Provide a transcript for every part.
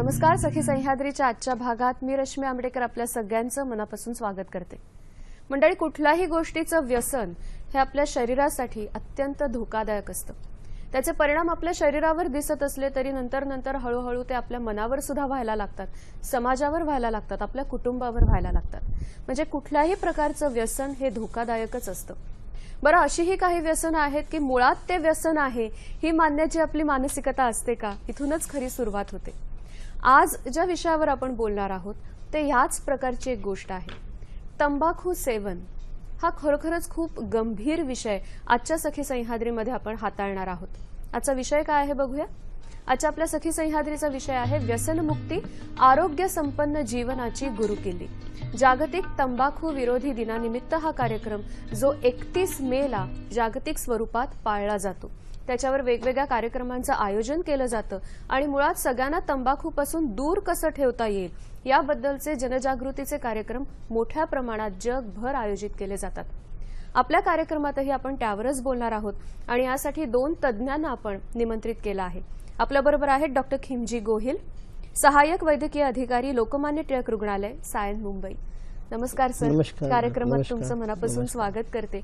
नमस्कार. सखी सह्याद्रीच्या आजच्या भागात मी रश्मी आंबेडकर आपल्या सगळ्यांचं मनापासून स्वागत करते. मंडळी, कुठल्याही गोष्टीचं व्यसन हे आपल्या शरीरासाठी अत्यंत धोकादायक असतं. त्याचे परिणाम आपल्या शरीरावर दिसत असले तरी नंतर हळूहळू ते आपल्या मनावर सुद्धा व्हायला लागतात, समाजावर व्हायला लागतात, आपल्या कुटुंबावर व्हायला लागतात. म्हणजे कुठल्याही प्रकारचं व्यसन हे धोकादायकच असतं. बरं, अशीही काही व्यसनं आहेत की मुळात ते व्यसन आहे ही मानण्याची आपली मानसिकता असते का? इथूनच खरी सुरुवात होते. आज ज्या विषयावर आपण बोलणार आहोत ते ह्याच प्रकारची एक गोष्ट आहे. तंबाखू सेवन हा खरोखरच खूप गंभीर विषय आजच्या सखी सह्याद्रीमध्ये आपण हाताळणार आहोत. आजचा विषय काय आहे बघूया. आजच्या आपल्या सखी सह्याद्रीचा विषय आहे व्यसनमुक्ती, आरोग्य संपन्न जीवनाची गुरुकिल्ली. जागतिक तंबाखू विरोधी दिनानिमित्त हा कार्यक्रम जो 31 मेला जागतिक स्वरूपात पाळला जातो. त्याच्यावर वेगवेगळ्या कार्यक्रमांचं आयोजन केलं जातं आणि मुळात सगळ्यांना तंबाखूपासून दूर कसं ठेवता येईल याबद्दलचे जनजागृतीचे कार्यक्रम मोठ्या प्रमाणात जगभर आयोजित केले जातात. आपल्या कार्यक्रमातही आपण त्यावरच बोलणार आहोत आणि यासाठी 2 तज्ज्ञांना आपण निमंत्रित केलं आहे. आपल्याबरोबर आहेत डॉक्टर खिमजी गोहिल, सहाय्यक वैद्यकीय अधिकारी, लोकमान्य टिळक रुग्णालय, सायन, मुंबई. नमस्कार सर. कार्यक्रमात तुमचं मनापासून स्वागत करते.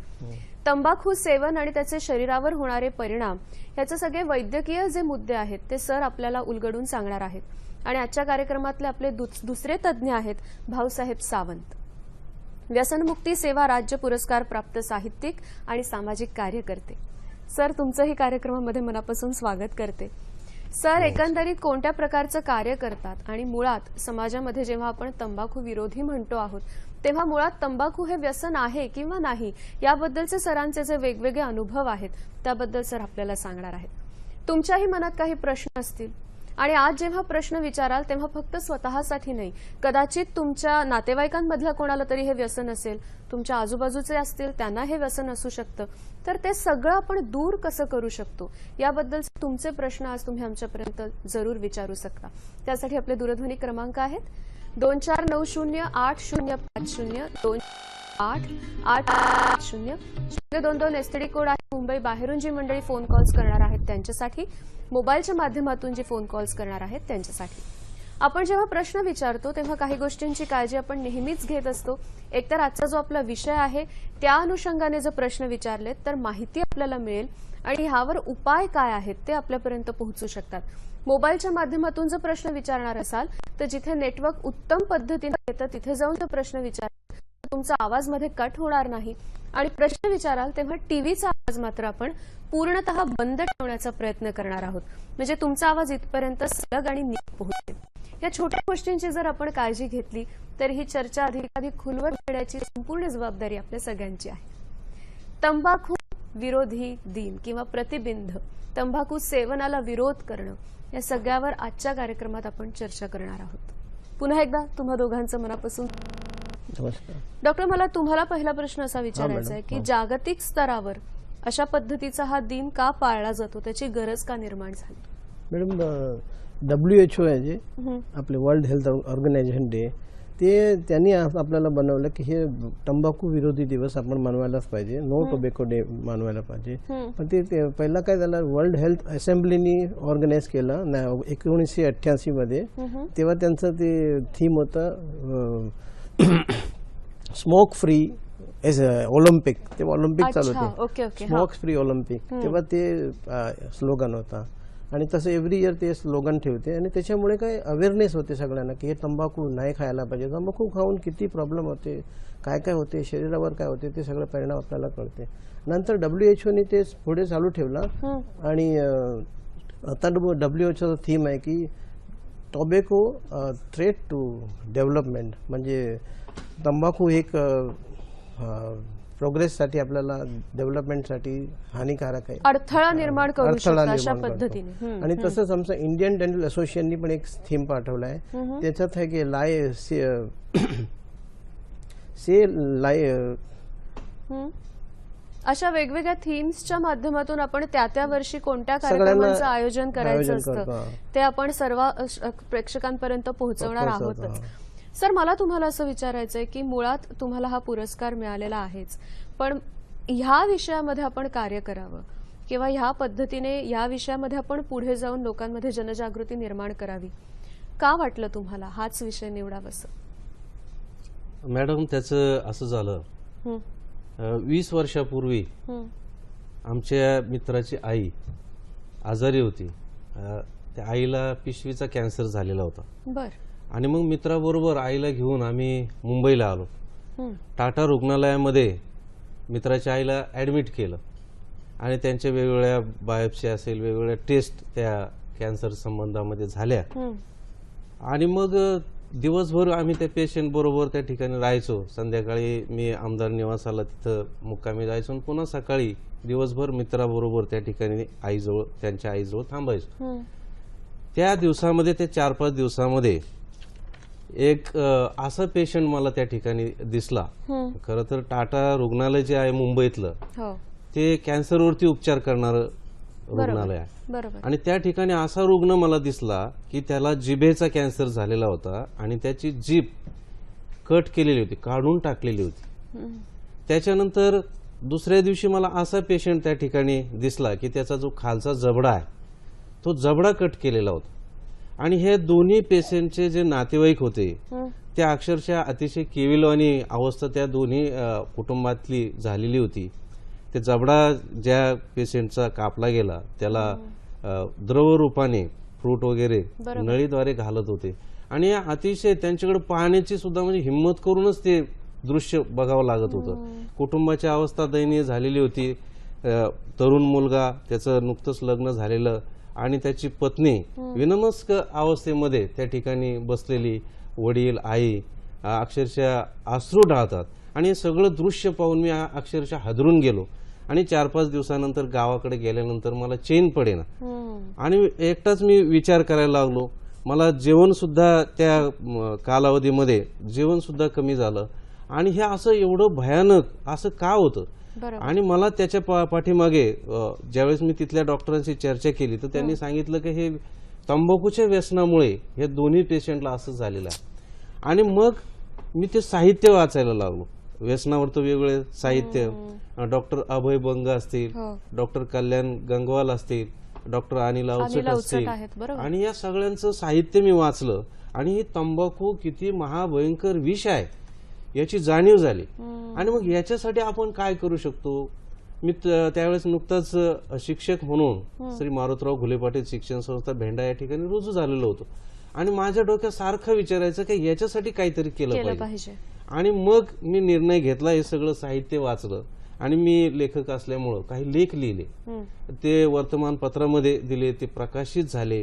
तंबाखू सेवन आणि त्याचे शरीरावर होणारे परिणाम याचे सगळे वैद्यकीय जे मुद्दे आहेत ते सर आपल्याला उलगडून सांगणार आहेत. आणि आजच्या कार्यक्रमातले आपले दुसरे तज्ज्ञ आहेत भाऊसाहेब सावंत, व्यसनमुक्ती सेवा राज्य पुरस्कार प्राप्त साहित्यिक आणि सामाजिक कार्यकर्ते. सर, तुमचंही कार्यक्रमामध्ये मनापासून स्वागत करते. सर, एकंदरीत कोणत्या प्रकारचं कार्य करतात आणि मुळात समाजामध्ये जेव्हा आपण तंबाखू विरोधी म्हणतो आहोत तेव्हा मुळात तंबाखू हे व्यसन आहे किंवा नाही याबद्दलचे सरांचे जे वेगवेगळे अनुभव आहेत त्याबद्दल सर आपल्याला सांगणार आहेत. तुमच्याही मनात काही प्रश्न असतील आणि आज जेव्हा प्रश्न विचाराल तेव्हा फक्त स्वतःसाठी नाही, कदाचित तुमच्या नातेवाईकांमधल्या कोणाला तरी हे व्यसन असेल, तुमच्या आजूबाजूचे असतील त्यांना हे व्यसन असू शकतं, तर ते सगळं आपण दूर कसं करू शकतो याबद्दल तुमचे प्रश्न आज तुम्ही आमच्यापर्यंत जरूर विचारू शकता. त्यासाठी आपले दूरध्वनी क्रमांक आहेत 24908050 2880 एसटीडी कोड आहे. मुंबई बाहेरून जी मंडळी फोन कॉल्स करणार आहेत त्यांच्यासाठी, मोबाईलच्या माध्यमातून जी फोन कॉल्स करणार आहेत त्यांच्यासाठी. आपण जेव्हा प्रश्न विचारतो तेव्हा काही गोष्टींची काळजी आपण नेहमीच घेत असतो. एकतर आजचा जो आपला विषय आहे त्या अनुषंगाने जर प्रश्न विचारलेत तर माहिती आपल्याला मिळेल आणि ह्यावर उपाय काय आहेत ते आपल्यापर्यंत पोहोचू शकतात. मोबाईलच्या माध्यमातून जर प्रश्न विचारणार असाल तर जिथे नेटवर्क उत्तम पद्धतीने येतं तिथे जाऊन तो प्रश्न विचारा. तुमचा आवाज मध्ये कट होणार नाही आणि प्रश्न विचाराल तेव्हा टीव्हीचा आवाज मात्र आपण पूर्णतः बंद ठेवण्याचा प्रयत्न करणार आहोत, म्हणजे तुमचा आवाज इथपर्यंत सलग आणि नीट पोहोचेल. या छोट्या गोष्टींची जर आपण काळजी घेतली तर ही चर्चा अधिकाधिक खुलवर नेण्याची संपूर्ण जबाबदारी आपल्या सगळ्यांची आहे. तंबाखू विरोधी दिन किंवा प्रतिबंध, तंबाखू सेवनाला विरोध करणं या सगळ्यावर आजच्या कार्यक्रमात आपण चर्चा करणार आहोत. पुन्हा एकदा तुम्हा दोघांचं मनापासून नमस्कार. डॉक्टर, मला तुम्हाला पहिला प्रश्न असा विचारायचा आहे की जागतिक स्तरावर अशा पद्धतीचा हा दिन का पाळला जातो, त्याची गरज का निर्माण झाली? मॅडम, WHO आहे जे आपले वर्ल्ड हेल्थ ऑर्गनायझेशन डे, ते त्यांनी आपल्याला बनवलं की हे तंबाखू विरोधी दिवस आपण मनवायलाच पाहिजे, नो टोबॅको डे मनवायला पाहिजे. पण ते पहिला काय झालं, वर्ल्ड हेल्थ असेंब्लीनी ऑर्गनाईज केलं 1988 मध्ये. तेव्हा त्यांचं ते थीम होतं स्मोक फ्री एज ऑलिम्पिक. तेव्हा ऑलिम्पिक चालू होते, स्मोक फ्री ऑलिम्पिक. तेव्हा ते स्लोगन होता आणि तसं एव्हरी इयर ते स्लोगन ठेवते आणि त्याच्यामुळे काय अवेअरनेस होते सगळ्यांना की हे तंबाखू नाही खायला पाहिजे. तंबाखू खाऊन किती प्रॉब्लेम होते, काय काय होते, शरीरावर काय होते ते सगळं परिणाम आपल्याला कळते. नंतर WHOनी ते पुढे चालू ठेवला आणि आता WHOचा थीम आहे की टोबॅको थ्रेट टू डेव्हलपमेंट, म्हणजे तंबाखू एक प्रोग्रेससाठी आपल्याला डेव्हलपमेंटसाठी हानिकारक आहे, अडथळा निर्माण करू शकतो अशा पद्धतीने. आणि तसंच आमचं इंडियन डेंटल असोसिएशननी पण एक थीम पाठवला आहे. त्याच्यात आहे की अशा वेगवेगळ्या थीम्सच्या माध्यमातून आपण त्या वर्षी कोणत्या कार्यक्रमांचं आयोजन करायचं असतं ते आपण सर्व प्रेक्षकांपर्यंत पोहोचवणार आहोतच. सर, मला तुम्हाला असं विचारायचंय की मुळात तुम्हाला हा पुरस्कार मिळालेला आहेच, पण ह्या विषयामध्ये आपण कार्य करावं किंवा ह्या पद्धतीने या विषयामध्ये आपण पुढे जाऊन लोकांमध्ये जनजागृती निर्माण करावी, का वाटलं तुम्हाला हाच विषय निवडावासा? मॅडम, त्याचं असं झालं, 20 वर्षापूर्वी आमच्या मित्राची आई आजारी होती. त्या आईला पिशवीचा कॅन्सर झालेला होता. बर. आणि मग मित्राबरोबर आईला घेऊन आम्ही मुंबईला आलो. टाटा रुग्णालयामध्ये मित्राच्या आईला ॲडमिट केलं आणि त्यांच्या वेगवेगळ्या बायोप्सी असेल, वेगवेगळ्या टेस्ट त्या कॅन्सर संबंधामध्ये झाल्या. आणि मग दिवसभर आम्ही त्या पेशंट बरोबर त्या ठिकाणी राहायचो. संध्याकाळी मी आमदार निवासाला तिथं मुक्कामी जायचो आणि पुन्हा सकाळी दिवसभर मित्राबरोबर त्या ठिकाणी आईजवळ, त्यांच्या आईजवळ थांबायचो. त्या दिवसामध्ये, त्या 4-5 दिवसामध्ये एक असा पेशंट मला त्या ठिकाणी दिसला. खरं तर टाटा रुग्णालय जे आहे मुंबईतलं, ते कॅन्सरवरती उपचार करणारं रुग्णालय आहे. आणि त्या ठिकाणी असा रुग्ण मला दिसला की त्याला जिभेचा कॅन्सर झालेला होता आणि त्याची जीभ कट केलेली होती, काढून टाकलेली होती. त्याच्यानंतर दुसऱ्या दिवशी मला असा पेशंट त्या ठिकाणी दिसला की त्याचा जो खालचा जबडा आहे तो जबडा कट केलेला होता. आणि हे दोन्ही पेशंटचे जे नातेवाईक होते त्या अक्षरशः अतिशय केविलवाणी अवस्था त्या दोन्ही कुटुंबातली झालेली होती. ते जबडा ज्या पेशंटचा कापला गेला त्याला द्रव रूपाने फ्रूट वगैरे नळीद्वारे घालत होते. आणि अतिशय त्यांच्याकडे पाहण्याची सुद्धा म्हणजे हिंमत करूनच ते दृश्य बघावं लागत होतं. कुटुंबाची अवस्था दयनीय झालेली होती. तरुण मुलगा, त्याचं नुकतंच लग्न झालेलं, आणि त्याची पत्नी विनमस्क अवस्थेमध्ये त्या ठिकाणी बसलेली. वडील, आई अक्षरशः अश्रू ढाळतात. आणि हे सगळं दृश्य पाहून मी अक्षरशः हादरून गेलो. आणि 4-5 दिवसानंतर गावाकडे गेल्यानंतर मला चैन पडेना. आणि एकटाच मी विचार करायला लागलो. मला जेवण सुद्धा त्या कालावधीमध्ये जेवण सुद्धा कमी झालं. आणि हे असं एवढं भयानक असं का होतं? आणि मला त्याच्या पाठीमागे ज्यावेळेस मी तिथल्या डॉक्टरांशी चर्चा केली तर त्यांनी सांगितलं की हे तंबाखूच्या व्यसनामुळे हे दोन्ही पेशंटला असं झालेलं आहे. आणि मग मी ते साहित्य वाचायला लागलो. व्यसनावरचं वेगवेगळे साहित्य, डॉक्टर अभय बंग असतील, डॉक्टर कल्याण गंगवाल असतील, डॉक्टर अनिल अवचट असतील, आणि या सगळ्यांचं साहित्य मी वाचलं. आणि ही तंबाखू किती महाभयंकर विष आहे याची जाणीव झाली. आणि मग याच्यासाठी आपण काय करू शकतो? मी त्यावेळेस नुकताच शिक्षक म्हणून श्री मारुतराव घुले पाटील शिक्षण संस्था भेंडा या ठिकाणी रुजू झालेलो होतो. आणि माझ्या डोक्यात सारखं विचारायचं की याच्यासाठी काहीतरी केलं पाहिजे. आणि मग मी निर्णय घेतला, हे सगळं साहित्य वाचलं. आणि मी लेखक असल्यामुळं काही लेख लिहिले, ते वर्तमानपत्रामध्ये दिले, ते प्रकाशित झाले.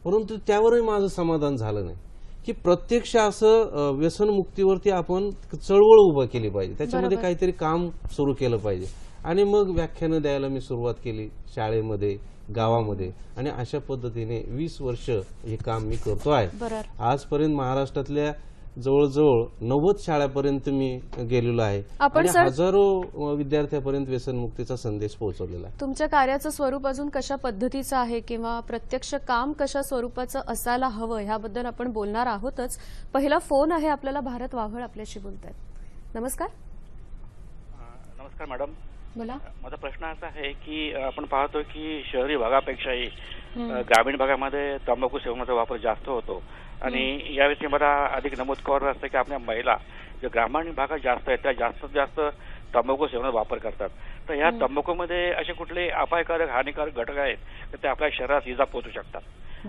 परंतु त्यावरही माझं समाधान झालं नाही की प्रत्यक्ष असं व्यसनमुक्तीवरती आपण चळवळ उभा केली पाहिजे, त्याच्यामध्ये काहीतरी काम सुरू केलं पाहिजे. आणि मग व्याख्यानं द्यायला मी सुरुवात केली शाळेमध्ये, गावामध्ये. आणि अशा पद्धतीने 20 वर्ष हे काम मी करतो आहे. आजपर्यंत महाराष्ट्रातल्या जवळजवळ 90 शाळापर्यंत मी गेलेलो आहे आणि हजारो विद्यार्थ्यांपर्यंत व्यसनमुक्तीचा संदेश पोहोचवलेला आहे. तुमच्या कार्याचं स्वरूप अजून कशा पद्धतीचं आहे किंवा प्रत्यक्ष काम कशा स्वरूपाचं असायला हवं ह्याबद्दल आपण बोलणार आहोतच. पहिला फोन आहे आपल्याला. भारत वाव्हळ आपल्याशी बोलतायत. नमस्कार. नमस्कार मॅडम, बोला. माझा प्रश्न असा आहे की आपण पाहतो की शहरी भागापेक्षाही ग्रामीण भागामध्ये तंबाखू सेवनाचा वापर जास्त होतो. आणि याविषयी मला अधिक नमूद करावं असतं की आपल्या महिला जे ग्रामीण भागात जास्त आहेत त्या जास्तीत जास्त तंबाखू सेवनाचा वापर करतात. तर ह्या तंबाखूमध्ये असे कुठले अपायकारक हानिकारक घटक आहेत तर ते आपल्या शरीरात इजा पोहोचू शकतात.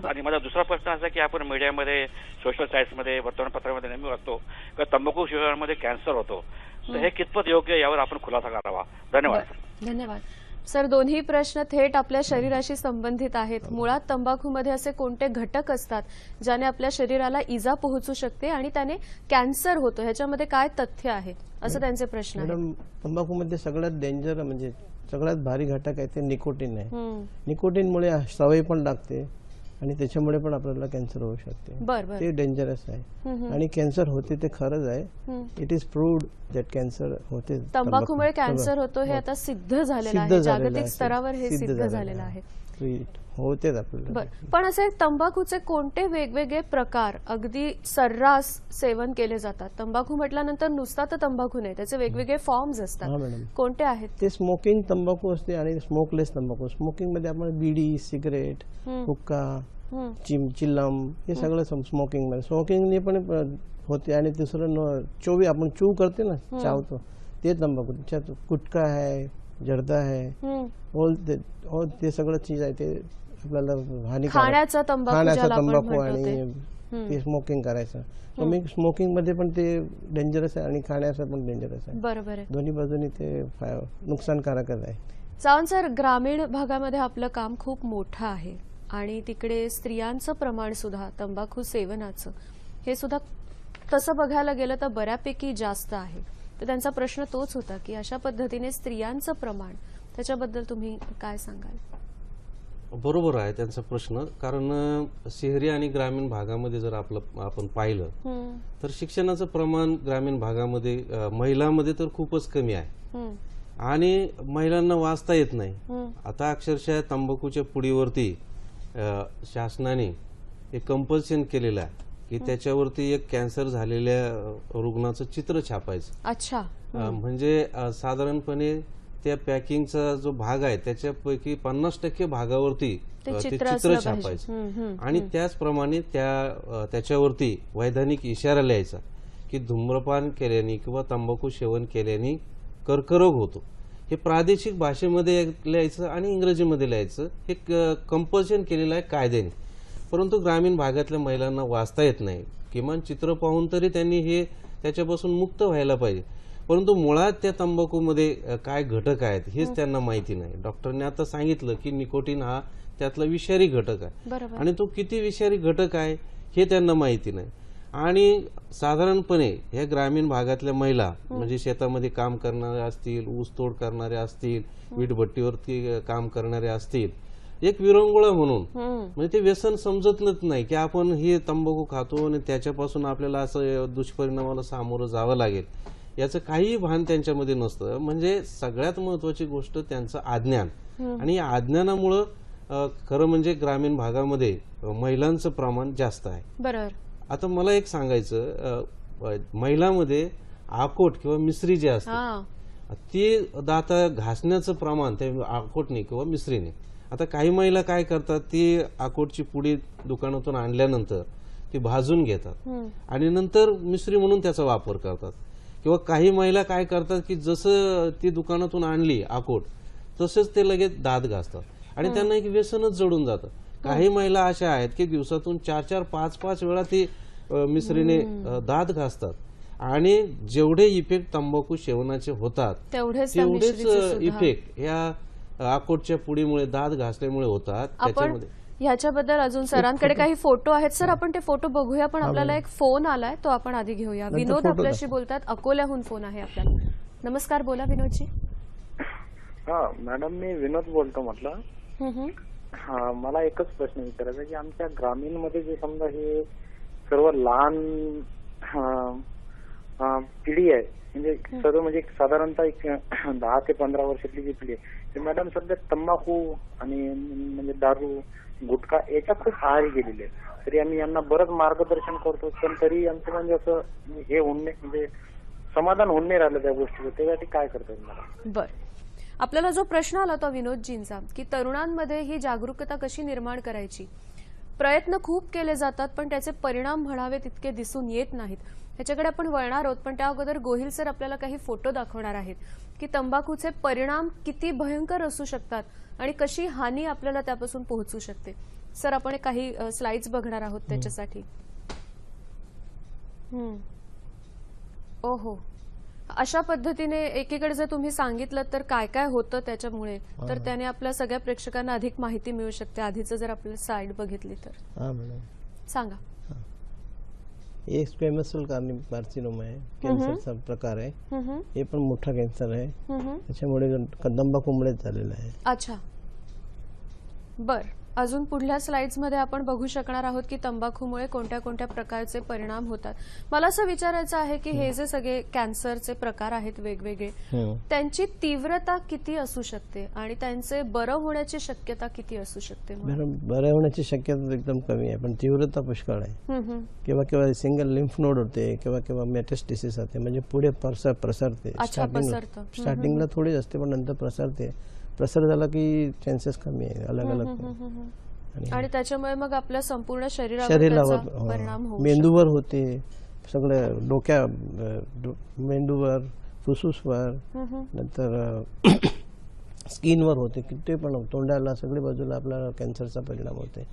आणि माझा दुसरा प्रश्न असा की आपण मीडियामध्ये, सोशल साईट्समध्ये, वर्तमानपत्रामध्ये नेहमी वाचतो की तंबाखू सेवनामध्ये कॅन्सर होतो. तर हे कितपत योग्य, यावर आपण खुलासा करावा. धन्यवाद. धन्यवाद सर. दोन्ही प्रश्न थेट आपल्या शरीराशी संबंधित आहेत. मुळात तंबाखूमध्ये असे कोणते घटक असतात ज्याने आपल्या शरीराला इजा पोहोचू शकते आणि त्याने कॅन्सर होतो, ह्याच्यामध्ये काय तथ्य आहे, असं त्यांचे प्रश्न आहेत. मॅडम, तंबाखूमध्ये सगळ्यात डेंजर म्हणजे सगळ्यात भारी घटक आहे ते निकोटीन आहे. निकोटीनमुळे सवय पण लागते आणि त्याच्यामुळे पण आपल्याला कॅन्सर होऊ शकते. ते डेंजरस आहे आणि कॅन्सर होते ते खरंच आहे. It is proved that cancer होते. तंबाखूमुळे कॅन्सर होतो हे आता सिद्ध झालेलं आहे, जागतिक स्तरावर हे सिद्ध झालेलं आहे. होतेच आपल्याला. पण असे तंबाखूचे कोणते वेगवेगळे प्रकार अगदी सर्रास सेवन केले जातात? तंबाखू म्हटल्यानंतर नुसता तर तंबाखू नाही, त्याचे वेगवेगळे फॉर्म्स असतात. कोणते आहेत ते? स्मोकिंग तंबाखू असते आणि स्मोकलेस तंबाखू. स्मोकिंग मध्ये आपण बिडी, सिगरेट, हुक्का, चिल्लम हे सगळं स्मोकिंग मध्ये स्मोकिंगने पण होते. आणि दुसरं चोवी आपण चू करते ना, चावतो ते तंबाखू, त्याच्यात गुटखा आहे, जर्दा आहे, ऑल ते सगळं चीज आहे ते आपल्याला हानिकारक. खाण्याचा तंबाखू आणि ते स्मोकिंग करायचं. स्मोकिंग मध्ये पण ते डेंजरस आहे आणि खाण्याचं पण डेंजरस आहे. बरोबर आहे. दोन्ही बाजूनी ते नुकसानकारकच आहे. सावंत सर, ग्रामीण भागामध्ये आपलं काम खूप मोठं आहे आणि तिकडे स्त्रियांचं प्रमाण सुद्धा तंबाखू सेवनाचं हे सुद्धा तसं बघायला गेलं तर बऱ्यापैकी जास्त आहे. तर त्यांचा प्रश्न तोच होता की अशा पद्धतीने स्त्रियांचं प्रमाण, त्याच्याबद्दल तुम्ही काय सांगाल? बरोबर आहे त्यांचा प्रश्न. कारण शहरी आणि ग्रामीण भागामध्ये जर आपण पाहिलं तर शिक्षणाचं प्रमाण ग्रामीण भागामध्ये महिलांमध्ये तर खूपच कमी आहे आणि महिलांना वाचता येत नाही. आता अक्षरशः तंबाखूच्या पुडीवरती शासनाने एक कंपल्शन केलेलं आहे की त्याच्यावरती एक कॅन्सर झालेल्या रुग्णाचं चित्र छापायचं. अच्छा. म्हणजे साधारणपणे त्या पॅकिंगचा जो भाग आहे त्याच्यापैकी 50% भागावरती ते चित्र छापायचं आणि त्याचप्रमाणे त्याच्यावरती वैधानिक इशारा लिहायचा की धूम्रपान केल्याने किंवा तंबाखू सेवन केल्याने कर्करोग होतो. हे प्रादेशिक भाषेमध्ये लिहायचं आणि इंग्रजीमध्ये लिहायचं. हे कंपल्शन केलेलं आहे कायद्याने. परंतु ग्रामीण भागातल्या महिलांना वाचता येत नाही. किमान चित्र पाहून तरी त्यांनी हे त्याच्यापासून मुक्त व्हायला पाहिजे. परंतु मुळात त्या तंबाखूमध्ये काय घटक आहेत हेच त्यांना माहिती नाही. डॉक्टरने आता सांगितलं की निकोटीन हा त्यातला विषारी घटक आहे आणि तो किती विषारी घटक आहे हे त्यांना माहिती नाही. आणि साधारणपणे ह्या ग्रामीण भागातल्या महिला म्हणजे शेतामध्ये काम करणारे असतील, ऊसतोड करणारे असतील, वीटभट्टीवरती काम करणारे असतील, एक विरंगुळा म्हणून म्हणजे ते व्यसन समजतच नाही की आपण हे तंबाखू खातो आणि त्याच्यापासून आपल्याला असं दुष्परिणामाला सामोरं जावं लागेल याचं काहीही भान त्यांच्यामध्ये नसतं. म्हणजे सगळ्यात महत्वाची गोष्ट त्यांचं अज्ञान. आणि या अज्ञानामुळं खरं म्हणजे ग्रामीण भागामध्ये महिलांचं प्रमाण जास्त आहे. बरोबर. आता मला एक सांगायचं, महिलांमध्ये आकोट किंवा मिश्री जे असते ती दाता घासण्याचं प्रमाण त्या आकोटने किंवा मिश्रीने. आता काही महिला काय करतात, ती आकोटची पुडी दुकानातून आणल्यानंतर ती भाजून घेतात आणि नंतर मिश्री म्हणून त्याचा वापर करतात. किंवा काही महिला काय करतात की जसं ती दुकानातून आणली आकोट तसंच ते लगेच दात घासतात आणि त्यांना एक व्यसनच जडून जातं. काही महिला अशा आहेत की दिवसातून 4-4, 5-5 वेळा ती मिश्रीने दात घासतात आणि जेवढे इफेक्ट तंबाखू सेवनाचे होतात तेवढेच इफेक्ट या आकोटच्या पुडीमुळे, दात घासल्यामुळे होतात. त्याच्यामध्ये ह्याच्याबद्दल अजून सरांकडे काही फोटो आहेत. सर, आपण ते फोटो बघूया, पण आपल्याला एक फोन आलाय तो आपण आधी घेऊया. विनोद आपल्याशी बोलतात, अकोल्याहून फोन आहे आपल्याला. नमस्कार, बोला विनोदजी. हा मॅडम, मी विनोद बोलतो म्हटलं. हा, मला एकच प्रश्न विचारायचा की आमच्या ग्रामीण मध्ये जे समजा हे सर्व लहान पिढी आहे, म्हणजे सर्व म्हणजे साधारणतः 10 ते 15 वर्षातली जी पिढी आहे ते मॅडम सध्या तंबाखू आणि म्हणजे दारू, गुटखा याच्यात खूप आहारी गेलेले आहे. तरी आम्ही यांना बरंच मार्गदर्शन करतो, पण तरी आमचं म्हणजे असं हे होणे म्हणजे समाधान होऊन नाही राहिलं त्या गोष्टीचं. त्यासाठी काय करतात मला? बरं, आपल्याला जो प्रश्न आला तो विनोदजींचा की तरुणांमध्ये ही जागरूकता कशी निर्माण करायची. प्रयत्न खूप केले जातात पण त्याचे परिणाम म्हणावे तितके दिसून येत नाहीत. त्याच्याकडे आपण वळणार आहोत, पण त्या अगोदर गोहिल सर आपल्याला काही फोटो दाखवणार आहेत की तंबाखूचे परिणाम किती भयंकर असू शकतात आणि कशी हानी आपल्याला त्यापासून पोहोचू शकते. सर, आपण काही स्लाइड्स बघणार आहोत त्याच्यासाठी. ओहो, अशा पद्धतीने एकीकडे जर तुम्ही सांगितलं तर काय काय होतं त्याच्यामुळे, तर त्याने आपल्या सगळ्या प्रेक्षकांना अधिक माहिती मिळू शकते. आधीचं जर आपल्याला साईड बघितली तर सांगा. एक स्क्वेमस सेल कार्सिनोमा आहे, कॅन्सरचा प्रकार आहे. हे पण मोठा कॅन्सर आहे, त्याच्यामुळे तंबाखूमुळेच झालेला आहे. अच्छा, बर. अजून पुढल्या स्लाइड्स मध्ये आपण बघू शकणार आहोत की तंबाखूमुळे कोणत्या कोणत्या प्रकारचे परिणाम होतात. मला असं विचारायचं आहे की हे जे सगळे कॅन्सरचे प्रकार आहेत वेगवेगळे, त्यांची तीव्रता किती असू शकते आणि त्यांचे बरं होण्याची शक्यता किती असू शकते? बरं होण्याची शक्यता एकदम कमी आहे, पण तीव्रता पुष्कळ आहे. किंवा किंवा सिंगल लिम्फ नोड होते, किंवा किंवा मेटास्टेसिस होते, म्हणजे पुढे प्रसरते. स्टार्टिंगला थोडी असते पण नंतर प्रसरते. प्रसार झाला की चान्सेस कमी आहे. अलग अलग आणि त्याच्यामुळे मग आपल्या संपूर्ण शरीरावर परिणाम होऊ मेंदूवर होते, सगळं मेंदूवर, फुफ्फुसवर, नंतर स्किनवर होते, किती पण तोंडाला सगळ्या बाजूला आपल्याला कॅन्सरचा परिणाम होते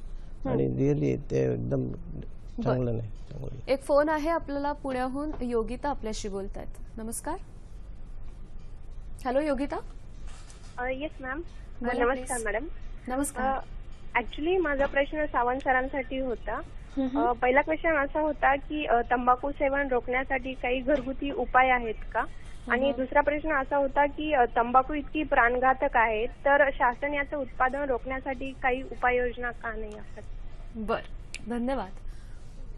आणि रिअली ते एकदम चांगलं नाही. चांगलं. एक फोन आहे आपल्याला पुण्याहून. योगिता आपल्याशी बोलतायत. नमस्कार. हॅलो योगिता. Yes ma'am. नमस्कार मॅडम. नमस्कार. ऍक्च्युली माझा प्रश्न सावंत सरांसाठी होता. पहिला क्वेश्चन असा होता की तंबाखू सेवन रोखण्यासाठी काही घरगुती उपाय आहेत का, आणि दुसरा प्रश्न असा होता की तंबाखू इतकी प्राणघातक आहे तर शासन याचं उत्पादन रोखण्यासाठी काही उपाययोजना का नाही असतात? बर, धन्यवाद.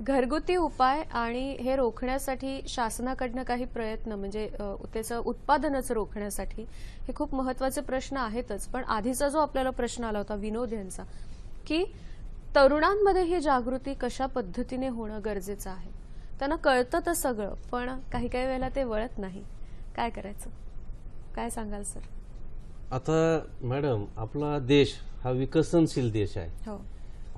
घरगुती उपाय आणि हे रोखण्यासाठी शासनाकडनं काही प्रयत्न, म्हणजे त्याचं उत्पादनच रोखण्यासाठी, हे खूप महत्वाचे प्रश्न आहेतच. पण आधीचा जो आपल्याला प्रश्न आला होता विनोद यांचा, की तरुणांमध्ये ही जागृती कशा पद्धतीने होणं गरजेचं आहे. त्यांना कळतं तर सगळं, पण काही काही वेळेला ते वळत नाही. काय करायचं, काय सांगाल सर? आता मॅडम, आपला देश हा विकसनशील देश आहे. हो.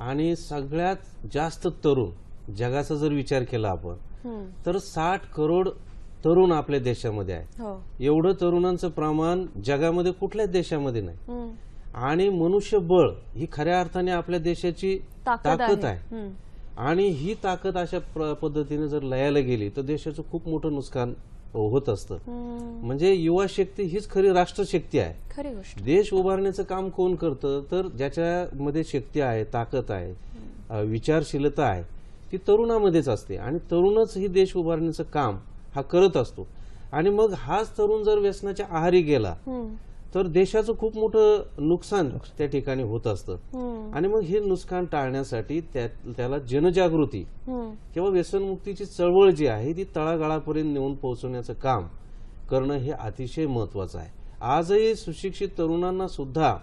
आणि सगळ्यात जास्त तरुण जगाचा जर विचार केला आपण तर 60 करोड तरुण आपल्या देशामध्ये आहे. हो. एवढं तरुणांचं प्रमाण जगामध्ये कुठल्याच देशामध्ये नाही. आणि मनुष्यबळ ही खऱ्या अर्थाने आपल्या देशाची ताकद आहे. आणि ही ताकद अशा पद्धतीने जर लयाला गेली तर देशाचं खूप मोठं नुकसान होत असतं. म्हणजे युवा शक्ती हीच खरी राष्ट्रशक्ती आहे. खरी गोष्ट. देश उभारण्याचं काम कोण करतं तर ज्याच्यामध्ये शक्ती आहे, ताकद आहे, विचारशीलता आहे, ती तरुणामध्येच असते. आणि तरुणच ही देश उभारण्याचं काम हा करत असतो. आणि मग हाच तरुण जर व्यसनाच्या आहारी गेला तर देशाचं खूप मोठं नुकसान त्या ठिकाणी होत असतं. आणि मग हे नुकसान टाळण्यासाठी त्याला जनजागृती किंवा व्यसनमुक्तीची चळवळ जी आहे ती तळागाळापर्यंत नेऊन पोहोचवण्याचं काम करणं हे अतिशय महत्वाचं आहे. आजही सुशिक्षित तरुणांना सुद्धा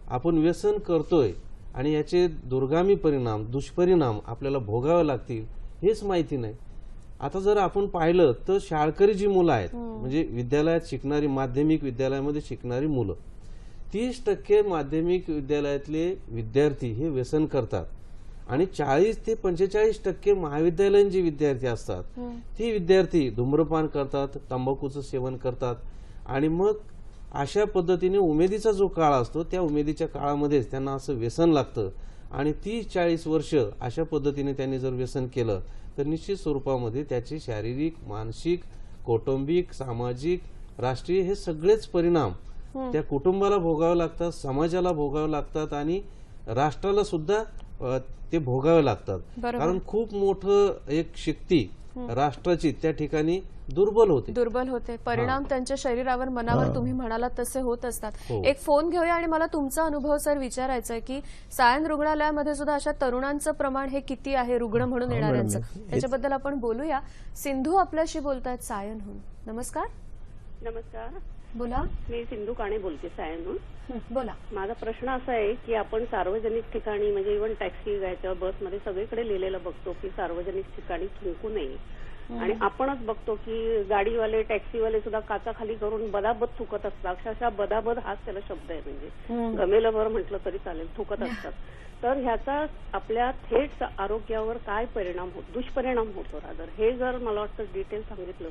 आपण व्यसन करतोय आणि याचे दुर्गामी परिणाम, दुष्परिणाम आपल्याला भोगावे लागतील हेच माहिती नाही. आता जर आपण पाहिलं तर शाळकरी जी मुलं आहेत, म्हणजे विद्यालयात शिकणारी, माध्यमिक विद्यालयामध्ये शिकणारी मुलं, 30% माध्यमिक विद्यालयातले विद्यार्थी हे व्यसन करतात. आणि 40 ते 45% महाविद्यालयीन जे विद्यार्थी असतात ते विद्यार्थी धूम्रपान करतात, तंबाखूचं सेवन करतात. आणि मग अशा पद्धतीने उमेदीचा जो काळ असतो त्या उमेदीच्या काळामध्येच त्यांना असं व्यसन लागतं. आणि 30-40 वर्ष अशा पद्धतीने त्यांनी जर व्यसन केलं तर निश्चित स्वरूपामध्ये त्याचे शारीरिक, मानसिक, कौटुंबिक, सामाजिक, राष्ट्रीय हे सगळेच परिणाम त्या कुटुंबाला भोगावे लागतात, समाजाला भोगावे लागतात आणि राष्ट्राला सुद्धा ते भोगावे लागतात. कारण खूप मोठं एक शक्ती राष्ट्राची त्या ठिकाणी दुर्बल होते. परिणाम त्यांच्या शरीरावर, मनावर तुम्ही म्हणालात तसे होत असतात. एक फोन घेऊया आणि मला तुमचा अनुभव सर विचारायचा आहे की सायन रुग्णालयामध्ये सुद्धा अशा तरुणांचं प्रमाण हे किती आहे, रुग्ण म्हणून येणाऱ्यांचं, त्याच्याबद्दल आपण बोलूया. सिंधू आपल्याशी बोलतायत सायनहून. नमस्कार. नमस्कार. बोला. मी सिंधू काणे बोलते सायनहून. बोला. माझा प्रश्न असा आहे की आपण सार्वजनिक ठिकाणी, म्हणजे इव्हन टॅक्सी याच्या बसमध्ये सगळीकडे लिहिलेलं बघतो की सार्वजनिक ठिकाणी थुंकू नये. आणि आपणच बघतो की गाडीवाले, टॅक्सीवाले सुद्धा काचा खाली करून बदाबद थुकत असतात. अक्षरशः बदाबद हाच त्याला शब्द आहे, म्हणजे गमेलभर म्हटलं तरी चालेल, थुकत असतात. तर ह्याचा आपल्या थेट आरोग्यावर काय परिणाम होतो, दुष्परिणाम होतो रादर, हे जर मला वाटतं डिटेल सांगितलं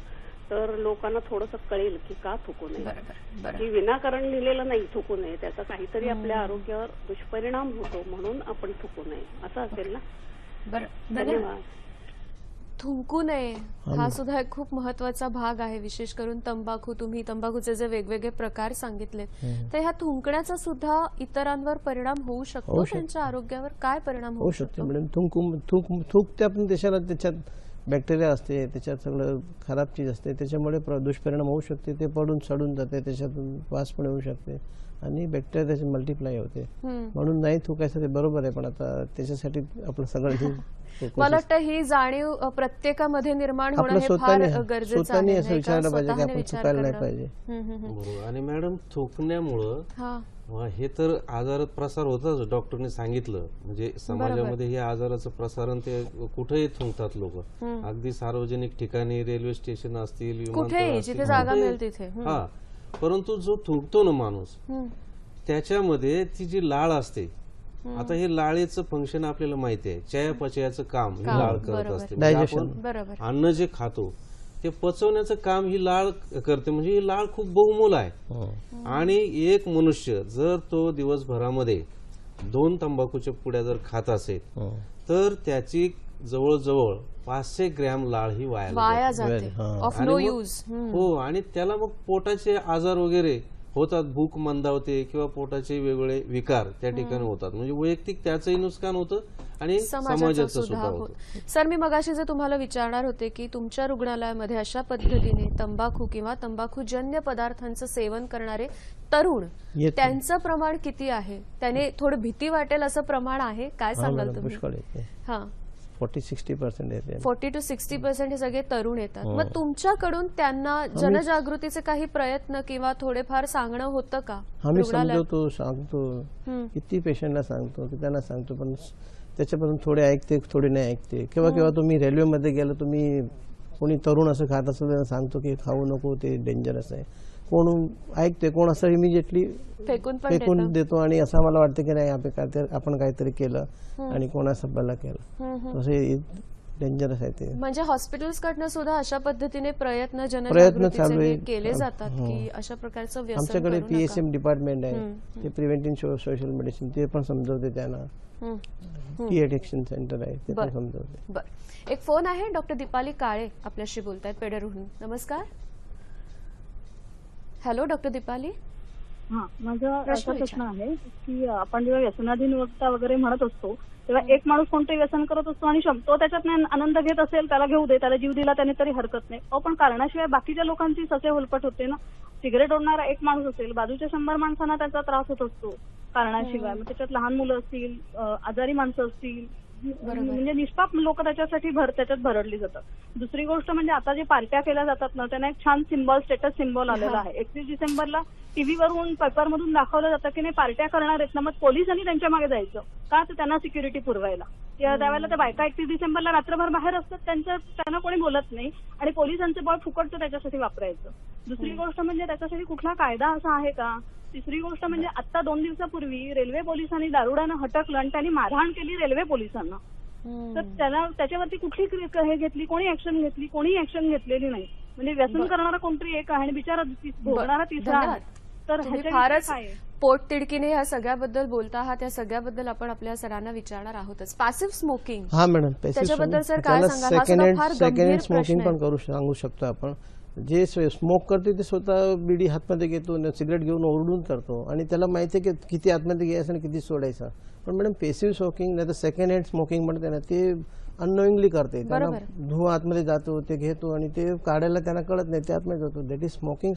तर लोकांना थोडंसं कळेल की का थुकू नये. की विनाकारण लिहिलेलं नाही थुकू नये, त्याचा काहीतरी आपल्या आरोग्यावर दुष्परिणाम होतो म्हणून आपण थुकू नये, असं असेल ना? धन्यवाद. थुंकू नये हा सुद्धा एक खूप महत्वाचा भाग आहे. विशेष करून तंबाखू, तुम्ही तंबाखूचे जे वेगवेगळे प्रकार सांगितले, तर ह्या थुंकण्याचा सुद्धा इतरांवर परिणाम होऊ शकतो. त्यांच्या आरोग्यावर काय परिणाम होऊ शकतो? मॅडम, थुंकते आपण देशाला, त्याच्यात बॅक्टेरिया असते, त्याच्यात सगळं खराब चीज असते, त्याच्यामुळे दुष्परिणाम होऊ शकते. ते पडून सडून जाते, त्याच्यातून वास पण येऊ शकते आणि बॅक्टेरिया त्याचे मल्टिप्लाय होते. म्हणून नाही थुकायचं ते बरोबर आहे, पण आता त्याच्यासाठी आपलं सगळं मला वाटतं ही जाणीव प्रत्येकामध्ये निर्माण होणं हे फार गरजेचं आहे. असं विचारायला पाहिजे की आपण थुकायला नाही पाहिजे. बरोबर. आणि मॅडम, थुकण्यामुळं हे तर आजार प्रसार होताच, डॉक्टरने सांगितलं. म्हणजे समाजामध्ये हे आजाराचं प्रसारण ते कुठेही थुंकतात लोक, अगदी सार्वजनिक ठिकाणी, रेल्वे स्टेशन असतील, कुठेही जिथे जागा मिळेल तिथे. हा, परंतु जो थुंकतो ना माणूस, त्याच्यामध्ये ती जी लाळ असते आता हे लाळेचं फंक्शन आपल्याला माहिती आहे, चयापचयाचं काम ही लाळ करत असते. म्हणजे आपण अन्न जे खातो ते पचवण्याचं काम ही लाळ करते. म्हणजे ही लाळ खूप बहुमोल आहे. आणि एक मनुष्य जर तो दिवसभरामध्ये 2 तंबाखूच्या पुड्या जर खात असेल तर त्याची जवळजवळ 500 ग्रॅम लाळ ही वाया जाते. हो, आणि त्याला मग पोटाचे आजार वगैरे होतात, भूक मंदावते किंवा पोटाचे वेगवेगळे विकार त्या ठिकाणी होतात. म्हणजे वैयक्तिक त्याचंही नुकसान होतं आणि समाजाचं सुद्धा होतं. सर, मी मगाशी जे तुम्हाला विचारणार होते की तुमच्या रुग्णालयामध्ये अशा पद्धतीने तंबाखू किंवा तंबाखूजन्य पदार्थांचं सेवन करणारे तरुण, त्यांचं प्रमाण किती आहे? त्याने थोडं भीती वाटेल असं प्रमाण आहे? काय सांगाल तुम्ही? 40-60% येते. 40 to 60% हे सगळे तरुण येतात. मग तुमच्याकडून त्यांना जनजागृतीचे काही प्रयत्न किंवा थोडेफार सांगणं होतं का? आम्ही समजवतो, सांगतो, किती पेशंटला सांगतो की त्यांना सांगतो, पण त्याच्यापासून थोडे ऐकते, थोडे नाही ऐकते. किंवा तुम्ही रेल्वेमध्ये गेलो, तुम्ही कोणी तरुण असं खात असेल त्यांना सांगतो की खाऊ नको, ते डेंजरस आहे. कोण ऐकते, कोण असं इमिजिएटली फेकून देतो. आणि असं मला वाटतं की नाही आपण काहीतरी केलं आणि कोणाचं भलं केलं, असे डेंजरस आहे ते. म्हणजे हॉस्पिटल्स कडनं सुद्धा अशा पद्धतीने प्रयत्न चालू केले जातात की अशा प्रकारचं व्यसन. आमच्याकडे PSM डिपार्टमेंट आहे, ते प्रिव्हेंटिव्ह सोशल मेडिसिन, ते पण समजवते त्यांना. टी एडिक्शन सेंटर आहे, ते पण समजवते. बरं, एक फोन आहे. डॉक्टर दीपाली काळे आपल्याशी बोलतायत पेडरहून. नमस्कार. Hello doctor Deepali. माझा असा प्रश्न आहे की आपण जेव्हा व्यसनाधीनता वगैरे म्हणत असतो तेव्हा एक माणूस कोणते व्यसन करत असतो आणि तो त्याच्यात आनंद घेत असेल, त्याला घेऊ दे, त्याला जीव दिला त्याने तरी हरकत नाही. पण कारणाशिवाय बाकीच्या लोकांची ससे होलपट होते ना. सिगरेट ओढणारा एक माणूस असेल, बाजूच्या 100 माणसांना त्याचा त्रास होत असतो कारणाशिवाय. मग त्याच्यात लहान मुलं असतील, आजारी माणसं असतील, म्हणजे निष्पाप लोक त्याच्यात भरडली जातात. दुसरी गोष्ट म्हणजे आता जे पार्ट्या केल्या जातात ना, त्यांना एक छान सिम्बॉल, स्टेटस सिम्बॉल आलेला आहे. 31 डिसेंबरला टीव्हीवरून, पेपरमधून दाखवलं जातं की नाही पार्ट्या करणार आहेत ना, मग पोलिसांनी त्यांच्या मागे जायचं का, तर त्यांना सिक्युरिटी पुरवायला. त्यावेळेला त्या बायका 31 डिसेंबरला रात्रभर बाहेर असतात, त्यांना कोणी बोलत नाही आणि पोलिसांचे बळ फुकटचं त्याच्यासाठी वापरायचं. दुसरी गोष्ट म्हणजे त्याच्यासाठी कुठला कायदा असा आहे का. तिसरी गोष्ट म्हणजे आता 2 दिवसापूर्वी रेल्वे पोलिसांनी दारुड्यानं हटकलं आणि त्यांनी मारहाण केली रेल्वे पोलिसांना. तर त्याच्यावरती कुठली हे घेतली, कोणी ऍक्शन घेतली? कोणी ऍक्शन घेतलेली नाही. म्हणजे व्यसन करणारा कोणतरी एक आहे आणि बिचारा भोगणारा तिसरा आहे. तर फारच पोटतिडकीने या सगळ्याबद्दल बोलता आहात. या सगळ्याबद्दल आपण आपल्या सरांना विचारणार आहोतच. पॅसिव्ह स्मोकिंग, हा मॅडम, त्याच्याबद्दल सर काय सांगाल? सेकंड हँड स्मोकिंग पण सांगू शकतो आपण. जे स्मोक करते ते स्वतः बिडी हातमध्ये घेतो, सिगरेट घेऊन ओरडून करतो आणि त्याला माहिती आहे की किती आतमध्ये घ्यायचं आणि किती सोडायचं. पण मॅडम पेसिव्ह स्मोकिंग नाही तर सेकंड हँड स्मोकिंग म्हणते ना, ते अननोइंगली करते. त्यांना धुवा आतमध्ये जातो, ते घेतो आणि ते काढायला त्यांना कळत नाही, ते आतमध्ये जातो. That is smoking.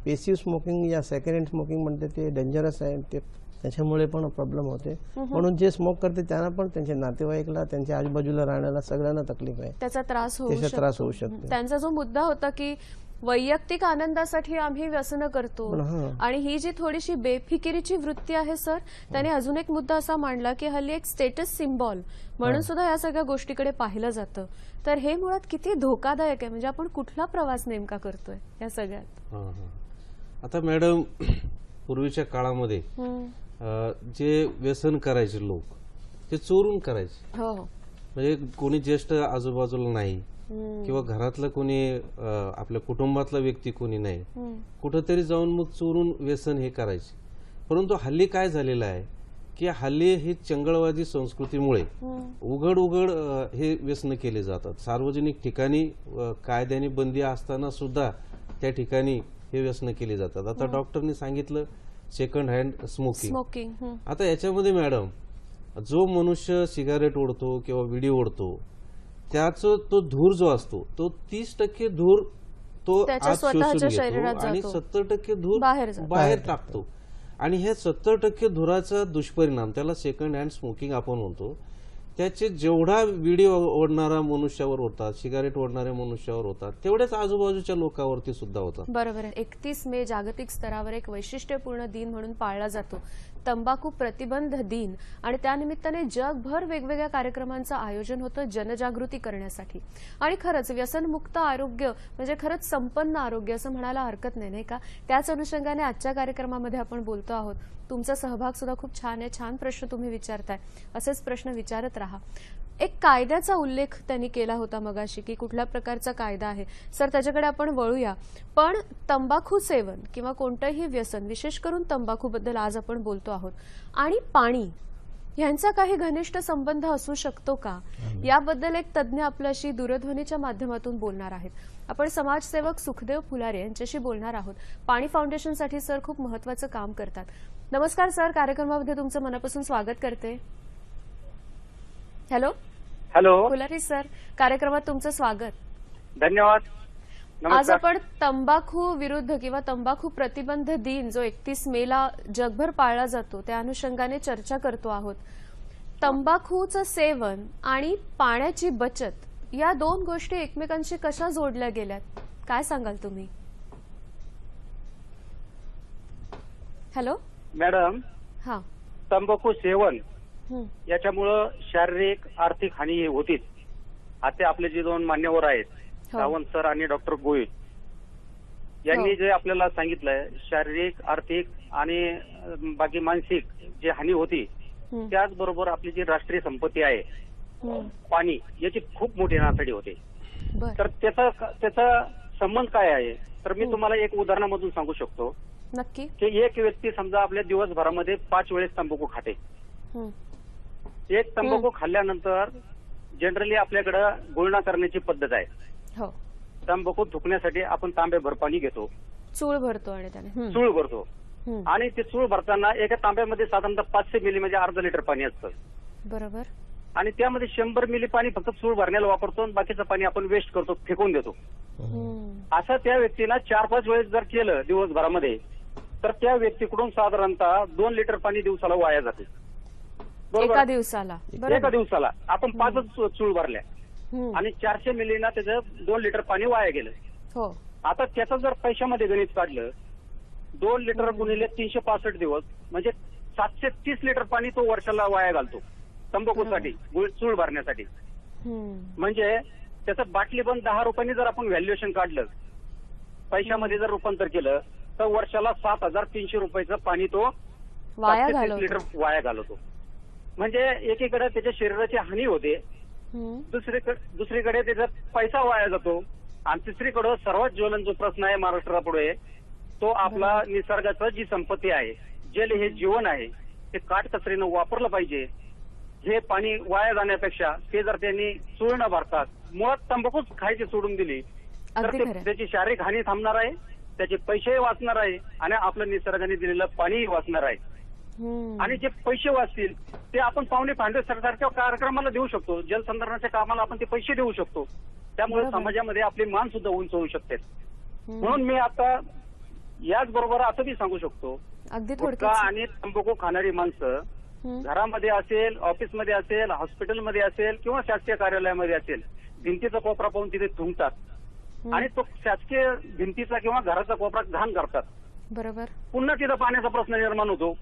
Passive smoking या सेकंड हँड स्मोकिंग म्हणते ते डेंजरस आहे. ते त्याच्यामुळे पण प्रॉब्लेम होते. म्हणून जे स्मोक करते त्यांना पण, त्यांच्या नातेवाईकला, त्यांच्या आजूबाजूला राहण्याला सगळ्यांना तकलीफ आहे, त्याचा त्रास होऊ शकतो. त्यांचा जो मुद्दा होता की वैयक्तिक आनंदासाठी आम्ही व्यसनं करतो आणि ही जी थोडीशी बेफिकिरीची वृत्ती आहे सर, त्याने अजून एक मुद्दा असा मांडला की हल्ली एक स्टेटस सिम्बॉल म्हणून सुद्धा या सगळ्या गोष्टीकडे पाहिलं जातं. तर हे मुळात किती धोकादायक आहे. म्हणजे आपण कुठला प्रवास नेमका करतोय या सगळ्यात? आता मॅडम, पूर्वीच्या काळामध्ये जे व्यसन करायचे लोक ते चोरून करायचे. म्हणजे कोणी ज्येष्ठ आजूबाजूला नाही किंवा घरातलं कोणी, आपल्या कुटुंबातला व्यक्ती कोणी नाही, कुठंतरी जाऊन मग चोरून व्यसन हे करायचे. परंतु हल्ली काय झालेलं आहे की हल्ली ही चंगळवादी संस्कृतीमुळे उघड हे व्यसन केले जातात. सार्वजनिक ठिकाणी कायद्याने बंदी असताना सुद्धा त्या ठिकाणी हे व्यसन केली जातात. आता डॉक्टरनी सांगितलं सेकंड हँड स्मोकिंग. आता याच्यामध्ये मॅडम, जो मनुष्य सिगारेट ओढतो किंवा विडी ओढतो त्याचा तो धूर जो असतो तो 30% धूर तो आत शोषून घेतो आणि 70% धूर बाहेर टाकतो. आणि हे 70% धुराचा दुष्परिणाम, त्याला सेकंड हँड स्मोकिंग आपण म्हणतो, त्याचे जेवढा विडी ओढणारा मनुष्यावर होतात, सिगारेट ओढणाऱ्या मनुष्यावर होतात, तेवढ्याच आजूबाजूच्या लोकांवरती सुद्धा होतात. बरोबर आहे. 31 मे जागतिक स्तरावर एक वैशिष्ट्यपूर्ण दिन म्हणून पाळला जातो. तंबाखू प्रतिबंध दिन आणि त्यानिमित्ताने जगभर वेगवेगळ्या कार्यक्रमांचं आयोजन होतं जनजागृती करण्यासाठी. आणि खरंच व्यसनमुक्त आरोग्य म्हणजे खरंच संपन्न आरोग्य असं म्हणायला हरकत नाही, नाही का? त्याच अनुषंगाने आजच्या कार्यक्रमामध्ये आपण बोलतो आहोत. तुमचा सहभाग सुद्धा खूप छान आहे. छान प्रश्न तुम्ही विचारताय. असेच प्रश्न विचारत राहा. एक कायद्याचा उल्लेख त्यांनी केला होता मगाशी की कुठल्या प्रकारचा कायदा आहे. सर त्याच्याकडे आपण वळूया. पण तंबाखू सेवन किंवा कोणतंही व्यसन, विशेष करून तंबाखूबद्दल आज आपण बोलतो आहोत, आणि पाणी यांचा काही घनिष्ठ संबंध असू शकतो का, याबद्दल एक तज्ज्ञ आपल्याशी दूरध्वनीच्या माध्यमातून बोलणार आहेत. आपण समाजसेवक सुखदेव फुलारे यांच्याशी बोलणार आहोत. पाणी फाउंडेशनसाठी सर खूप महत्वाचं काम करतात. नमस्कार सर, कार्यक्रमामध्ये तुमचं मनापासून स्वागत करते. हॅलो हॅलो फुलारे सर, कार्यक्रमात तुमचं स्वागत. धन्यवाद. आज आपण तंबाखू विरुद्ध किंवा तंबाखू प्रतिबंध दिन जो 31 मेला जगभर पाळला जातो त्या अनुषंगाने चर्चा करतो आहोत. तंबाखूचं सेवन आणि पाण्याची बचत या दोन गोष्टी एकमेकांशी कशा जोडल्या गेल्यात, काय सांगाल तुम्ही? हॅलो मॅडम, हा, तंबाखू सेवन याच्यामुळं शारीरिक आर्थिक हानी होतीच. आता आपले जे दोन मान्यवर आहेत, सावंत सर आणि डॉक्टर गोयल यांनी जे आपल्याला सांगितलंय, शारीरिक आर्थिक आणि बाकी मानसिक जे हानी होती, त्याचबरोबर आपली जी राष्ट्रीय संपत्ती आहे पाणी, याची खूप मोठी नासाडी होते. तर त्याचा संबंध काय आहे, तर मी तुम्हाला एक उदाहरणामधून सांगू शकतो. नक्की. की एक व्यक्ती समजा आपल्या दिवसभरामध्ये 5 वेळेस तंबाखू खाते. एक तंबाखू खाल्ल्यानंतर जनरली आपल्याकडे गुळणा करण्याची पद्धत आहे. तंबाखू थुकण्यासाठी आपण तांब्याभर पाणी घेतो, चूळ भरतो आणि त्याने चूळ भरतो, आणि ते चूळ भरताना एका तांब्यामध्ये साधारणतः 500 मिली म्हणजे अर्धा लिटर पाणी असतं. बरोबर. आणि त्यामध्ये 100 मिली पाणी फक्त चूळ भरण्याला वापरतो आणि बाकीचं पाणी आपण वेस्ट करतो, फेकून देतो. असं त्या व्यक्तीला 4-5 वेळेस जर केलं दिवसभरामध्ये, तर त्या व्यक्तीकडून साधारणतः 2 लिटर पाणी दिवसाला वाया जाते. एका दिवसाला. एका दिवसाला आपण 5च चूळ भरल्या आणि 400 मिलीना त्याचं 2 लिटर पाणी वाया गेलं. आता त्याचं जर पैशामध्ये गणित काढलं, 2 लिटर गुणिले 365 दिवस म्हणजे 730 लिटर पाणी तो वर्षाला वाया घालतो तंबाखूसाठी, चूळ भरण्यासाठी. म्हणजे त्याचं बाटली बंद 10 रुपयांनी जर आपण व्हॅल्युएशन काढलं, पैशामध्ये जर रूपांतर केलं, तर वर्षाला 7,300 रुपयाचं पाणी तो 730 लिटर वाया घालवतो. म्हणजे एकीकडे त्याच्या शरीराची हानी होते, दुसरीकडे त्याचा पैसा वाया जातो, आणि तिसरीकडे सर्वात ज्वलंत जो प्रश्न आहे महाराष्ट्रापुढे, तो आपला निसर्गाचं जी संपत्ती आहे, जल हे जीवन आहे, ते काटकसरीनं वापरलं पाहिजे. हे पाणी वाया जाण्यापेक्षा ते जर त्यांनी चूळ न भरतात मुळात तंबाखूच खायची सोडून दिली, तर त्याची शारीरिक हानी थांबणार आहे, त्याचे पैसेही वाचणार आहे, आणि आपलं निसर्गाने दिलेलं पाणीही वाचणार आहे. आणि जे पैसे वाचतील ते आपण पाहुणे फाउंडेशनसारख्या कार्यक्रमाला देऊ शकतो, जलसंधारणाच्या कामाला आपण ते पैसे देऊ शकतो. त्यामुळे समाजामध्ये आपली मान सुद्धा उंच होऊ शकते. म्हणून मी आता याचबरोबर असं बी सांगू शकतो, गुटखा आणि तंबाखू खाणारी माणसं घरामध्ये असेल, ऑफिसमध्ये असेल, हॉस्पिटलमध्ये असेल किंवा शासकीय कार्यालयामध्ये असेल, भिंतीचा कोपरा पाहून तिथे थुंकतात आणि तो शासकीय भिंतीचा किंवा घराचा कोपरा घाण करतात. बरोबर. पुन्हा तिथं पाण्याचा प्रश्न निर्माण होतो.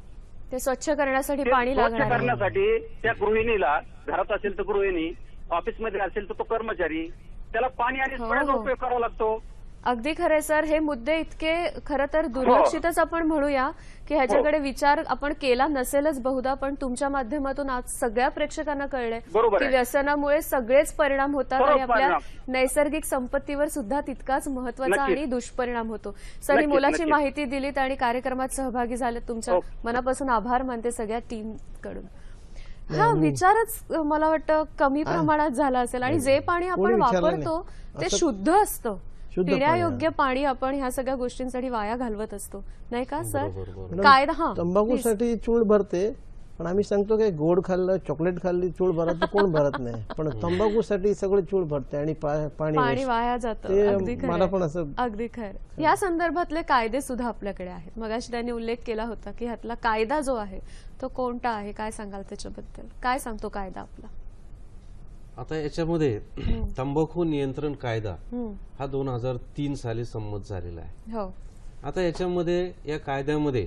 ते स्वच्छ करण्यासाठी पाणी स्वच्छ करण्यासाठी त्या गृहिणीला, घरात असेल तर गृहिणी, ऑफिसमध्ये असेल तर तो कर्मचारी, त्याला पाणी आणि पाण्याचा उपयोग करावा लागतो. अगदी खरंय सर. हे मुद्दे इतके खरं तर दुर्लक्षितच आपण म्हणूया की ह्याच्याकडे विचार आपण केला नसेलच बहुधा, पण तुमच्या माध्यमातून आज सगळ्या प्रेक्षकांना कळलंय की व्यसनामुळे सगळेच परिणाम होतात आणि आपल्या नैसर्गिक संपत्तीवर सुद्धा तितकाच महत्वाचा आणि दुष्परिणाम होतो. सर, ही मोलाची माहिती दिलीत आणि कार्यक्रमात सहभागी झालेत, तुमच्या मनापासून आभार मानते सगळ्या टीम कडून. हा विचारच मला वाटतं कमी प्रमाणात झाला असेल, आणि जे पाणी आपण वापरतो ते शुद्ध असतं, पिण्यायोग्य पाणी आपण ह्या सगळ्या गोष्टींसाठी वाया घालवत असतो, नाही का सर? कायदा तंबाखूसाठी चूळ भरते, पण आम्ही सांगतो की गोड खाल्लं, चॉकलेट खाल्ली, चूळ भरत कोण भरत नाही, पण तंबाखूसाठी सगळे चूळ भरते आणि पाणी वाया जातं. मला पण असं अगदी खरं. या संदर्भातले कायदे सुद्धा आपल्याकडे आहेत. मगाशी त्यांनी उल्लेख केला होता की ह्यातला कायदा जो आहे तो कोणता आहे, काय सांगाल त्याच्याबद्दल? काय सांगतो कायदा आपला? आता याच्यामध्ये तंबाखू नियंत्रण कायदा हा 2003 साली संमत झालेला आहे. आता याच्यामध्ये या कायद्यामध्ये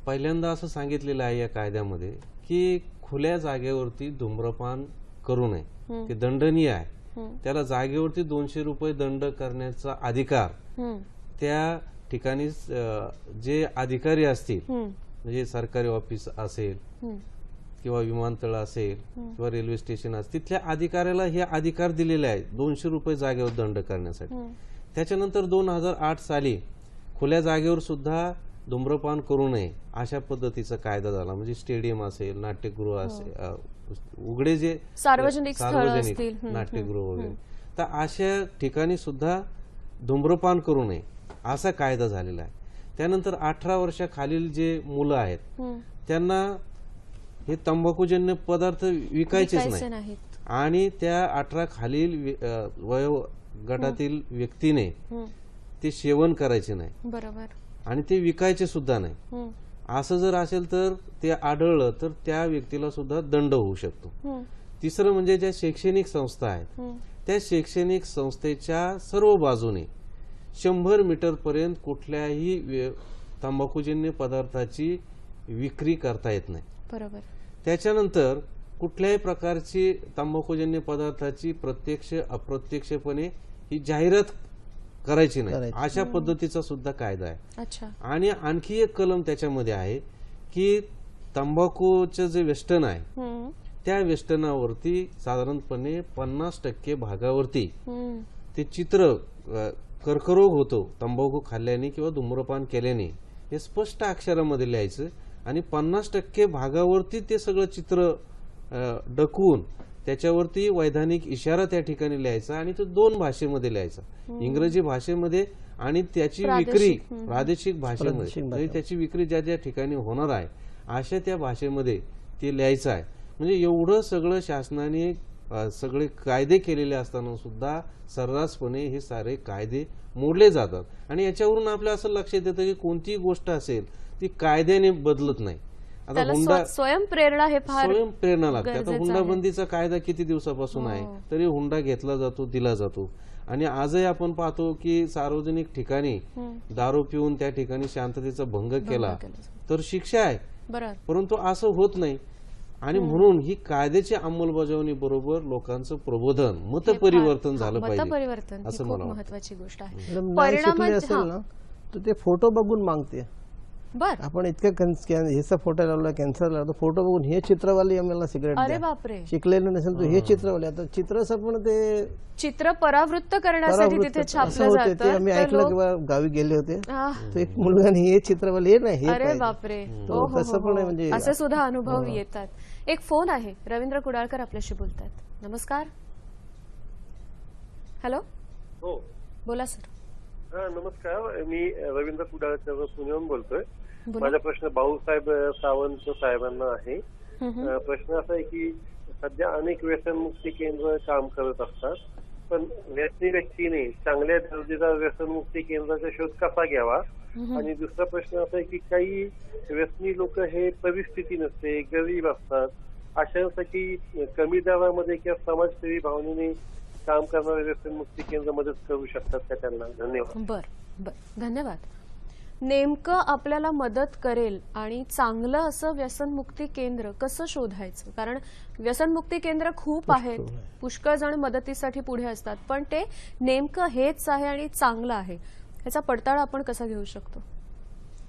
पहिल्यांदा असं सांगितलेलं आहे या कायद्यामध्ये की खुल्या जागेवरती धूम्रपान करू नये, ते दंडनीय आहे. त्याला जागेवरती 200 रुपये दंड करण्याचा अधिकार त्या ठिकाणी जे अधिकारी असतील, म्हणजे सरकारी ऑफिस असेल किंवा विमानतळ असेल किंवा रेल्वे स्टेशन असेल, तिथल्या अधिकाऱ्याला हे अधिकार दिलेले आहे 200 रुपये जागेवर दंड करण्यासाठी. त्याच्यानंतर 2008 साली खुल्या जागेवर सुद्धा धूम्रपान करू नये अशा पद्धतीचा कायदा झाला. म्हणजे स्टेडियम असेल, नाट्यगृह असेल, उघडे जे सार्वजनिक नाट्यगृह वगैरे, तर अशा ठिकाणी सुद्धा धूम्रपान करू नये असा कायदा झालेला आहे. त्यानंतर 18 वर्षाखालील जे मुलं आहेत त्यांना हे तंबाखूजन्य पदार्थ विकायचेच नाही आणि त्या 18 खालील वयोगटातील व्यक्तीने ते सेवन करायचे नाही, बरोबर, आणि ते विकायचे सुद्धा नाही. असं जर असेल तर ते आढळलं तर त्या व्यक्तीला सुद्धा दंड होऊ शकतो. तिसरं म्हणजे ज्या शैक्षणिक संस्था आहेत त्या शैक्षणिक संस्थेच्या सर्व बाजूने 100 मीटर पर्यंत कुठल्याही तंबाखूजन्य पदार्थाची विक्री करता येत नाही, बरोबर. त्याच्यानंतर कुठल्याही प्रकारची तंबाखूजन्य पदार्थाची प्रत्यक्ष अप्रत्यक्षपणे ही जाहिरात करायची नाही अशा पद्धतीचा सुद्धा कायदा आहे. आणि आणखी एक कलम त्याच्यामध्ये आहे की तंबाखूचं जे वेष्टन आहे त्या वेष्टनावरती साधारणपणे 50% भागावरती ते चित्र कर्करोग होतो तंबाखू खाल्ल्याने किंवा धूम्रपान केल्याने हे स्पष्ट अक्षरामध्ये लिहायचं आणि 50% भागावरती ते सगळं चित्र डकवून त्याच्यावरती वैधानिक इशारा त्या ठिकाणी लिहायचा आणि तो 2 भाषेमध्ये लिहायचा, इंग्रजी भाषेमध्ये आणि त्याची विक्री प्रादेशिक भाषेमध्ये, म्हणजे त्याची विक्री ज्या ज्या ठिकाणी होणार आहे अशा त्या भाषेमध्ये ते लिहायचं आहे. म्हणजे एवढं सगळं शासनाने सगळे कायदे केलेले असताना सुद्धा सर्रासपणे हे सारे कायदे मोडले जातात. आणि याच्यावरून आपल्या असं लक्षात येतं की कोणतीही गोष्ट असेल ती कायद्याने बदलत नाही. आता हुंडा स्वयंप्रेरणा हे फार स्वयंप्रेरणा लागते. आता हुंडाबंदीचा कायदा किती दिवसापासून आहे तरी हुंडा घेतला जातो, दिला जातो. आणि आजही आपण पाहतो की सार्वजनिक ठिकाणी दारू पिऊन त्या ठिकाणी शांततेचा भंग केला तर शिक्षा आहे, परंतु असं होत नाही. आणि म्हणून ही कायद्याची अंमलबजावणी बरोबर लोकांचं प्रबोधन, मतपरिवर्तन झालं पाहिजे असं मला महत्वाची गोष्ट आहे. असेल ना तर ते फोटो बघून मागते. आपण इतकं ह्याचा फोटो लावला, कॅन्सर लावला, फोटो बघून हे चित्रवाले आम्हाला सिगरेट शिकलेलं नसेल तर हे चित्रवाले, आता चित्रच पण ते चित्र परावृत्त करण्यासाठी तिथे छापलं जातं. ते आम्ही ऐकलं किंवा गावी गेले होते तर एक मुलगा हे चित्रवाले हे नाही, अरे बापरे, तसं पण म्हणजे असे सुद्धा अनुभव येतात. एक फोन आहे, रवींद्र कुडाळकर आपल्याशी बोलतात. नमस्कार. हॅलो, हो बोला सर. नमस्कार, मी रवींद्र कुडाळकर पुण्याहून बोलतोय. माझा प्रश्न भाऊसाहेब सावंत साहेबांना आहे. प्रश्न असा आहे की सध्या अनेक व्यसनमुक्ती केंद्र काम करत असतात, पण व्यसनी व्यक्तीने चांगल्या दर्जेदार व्यसनमुक्ती केंद्राचा शोध कसा घ्यावा. आणि दुसरा प्रश्न असा आहे की काही व्यसनी लोक हे परिस्थिती नसते, गरीब असतात, अशांसाठी कमी दरामध्ये किंवा समाजसेवी भावनेने काम करणारे व्यसनमुक्ती केंद्र मदत करू शकतात का त्यांना. धन्यवाद. बर, धन्यवाद. नेमकं आपल्याला मदत करेल आणि चांगलं असं व्यसनमुक्ती केंद्र कसं शोधायचं, कारण व्यसनमुक्ती केंद्र खूप आहेत, पुष्कळ जण मदतीसाठी पुढे असतात, पण ते नेमकं हेच आहे आणि चांगलं आहे याचा पडताळा आपण कसा घेऊ शकतो.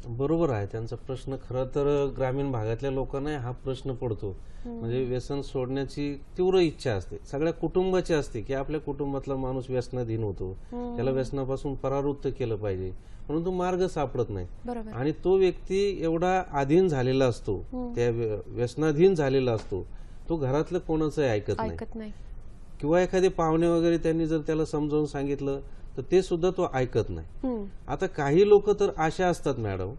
बरोबर आहे त्यांचा प्रश्न. खरं तर ग्रामीण भागातल्या लोकांना हा प्रश्न पडतो. म्हणजे व्यसन सोडण्याची तीव्र इच्छा असते, सगळ्या कुटुंबाची असते की आपल्या कुटुंबातला माणूस व्यसनाधीन होतो, त्याला व्यसनापासून परावृत्त केलं पाहिजे, परंतु मार्ग सापडत नाही. आणि तो व्यक्ती एवढा अधीन झालेला असतो, त्या व्यसनाधीन झालेला असतो, तो घरातलं कोणाचंही ऐकत नाही. किंवा एखादे पाहुणे वगैरे त्यांनी जर त्याला समजावून सांगितलं तर ते सुद्धा तो ऐकत नाही. आता काही लोक तर अशा असतात मॅडम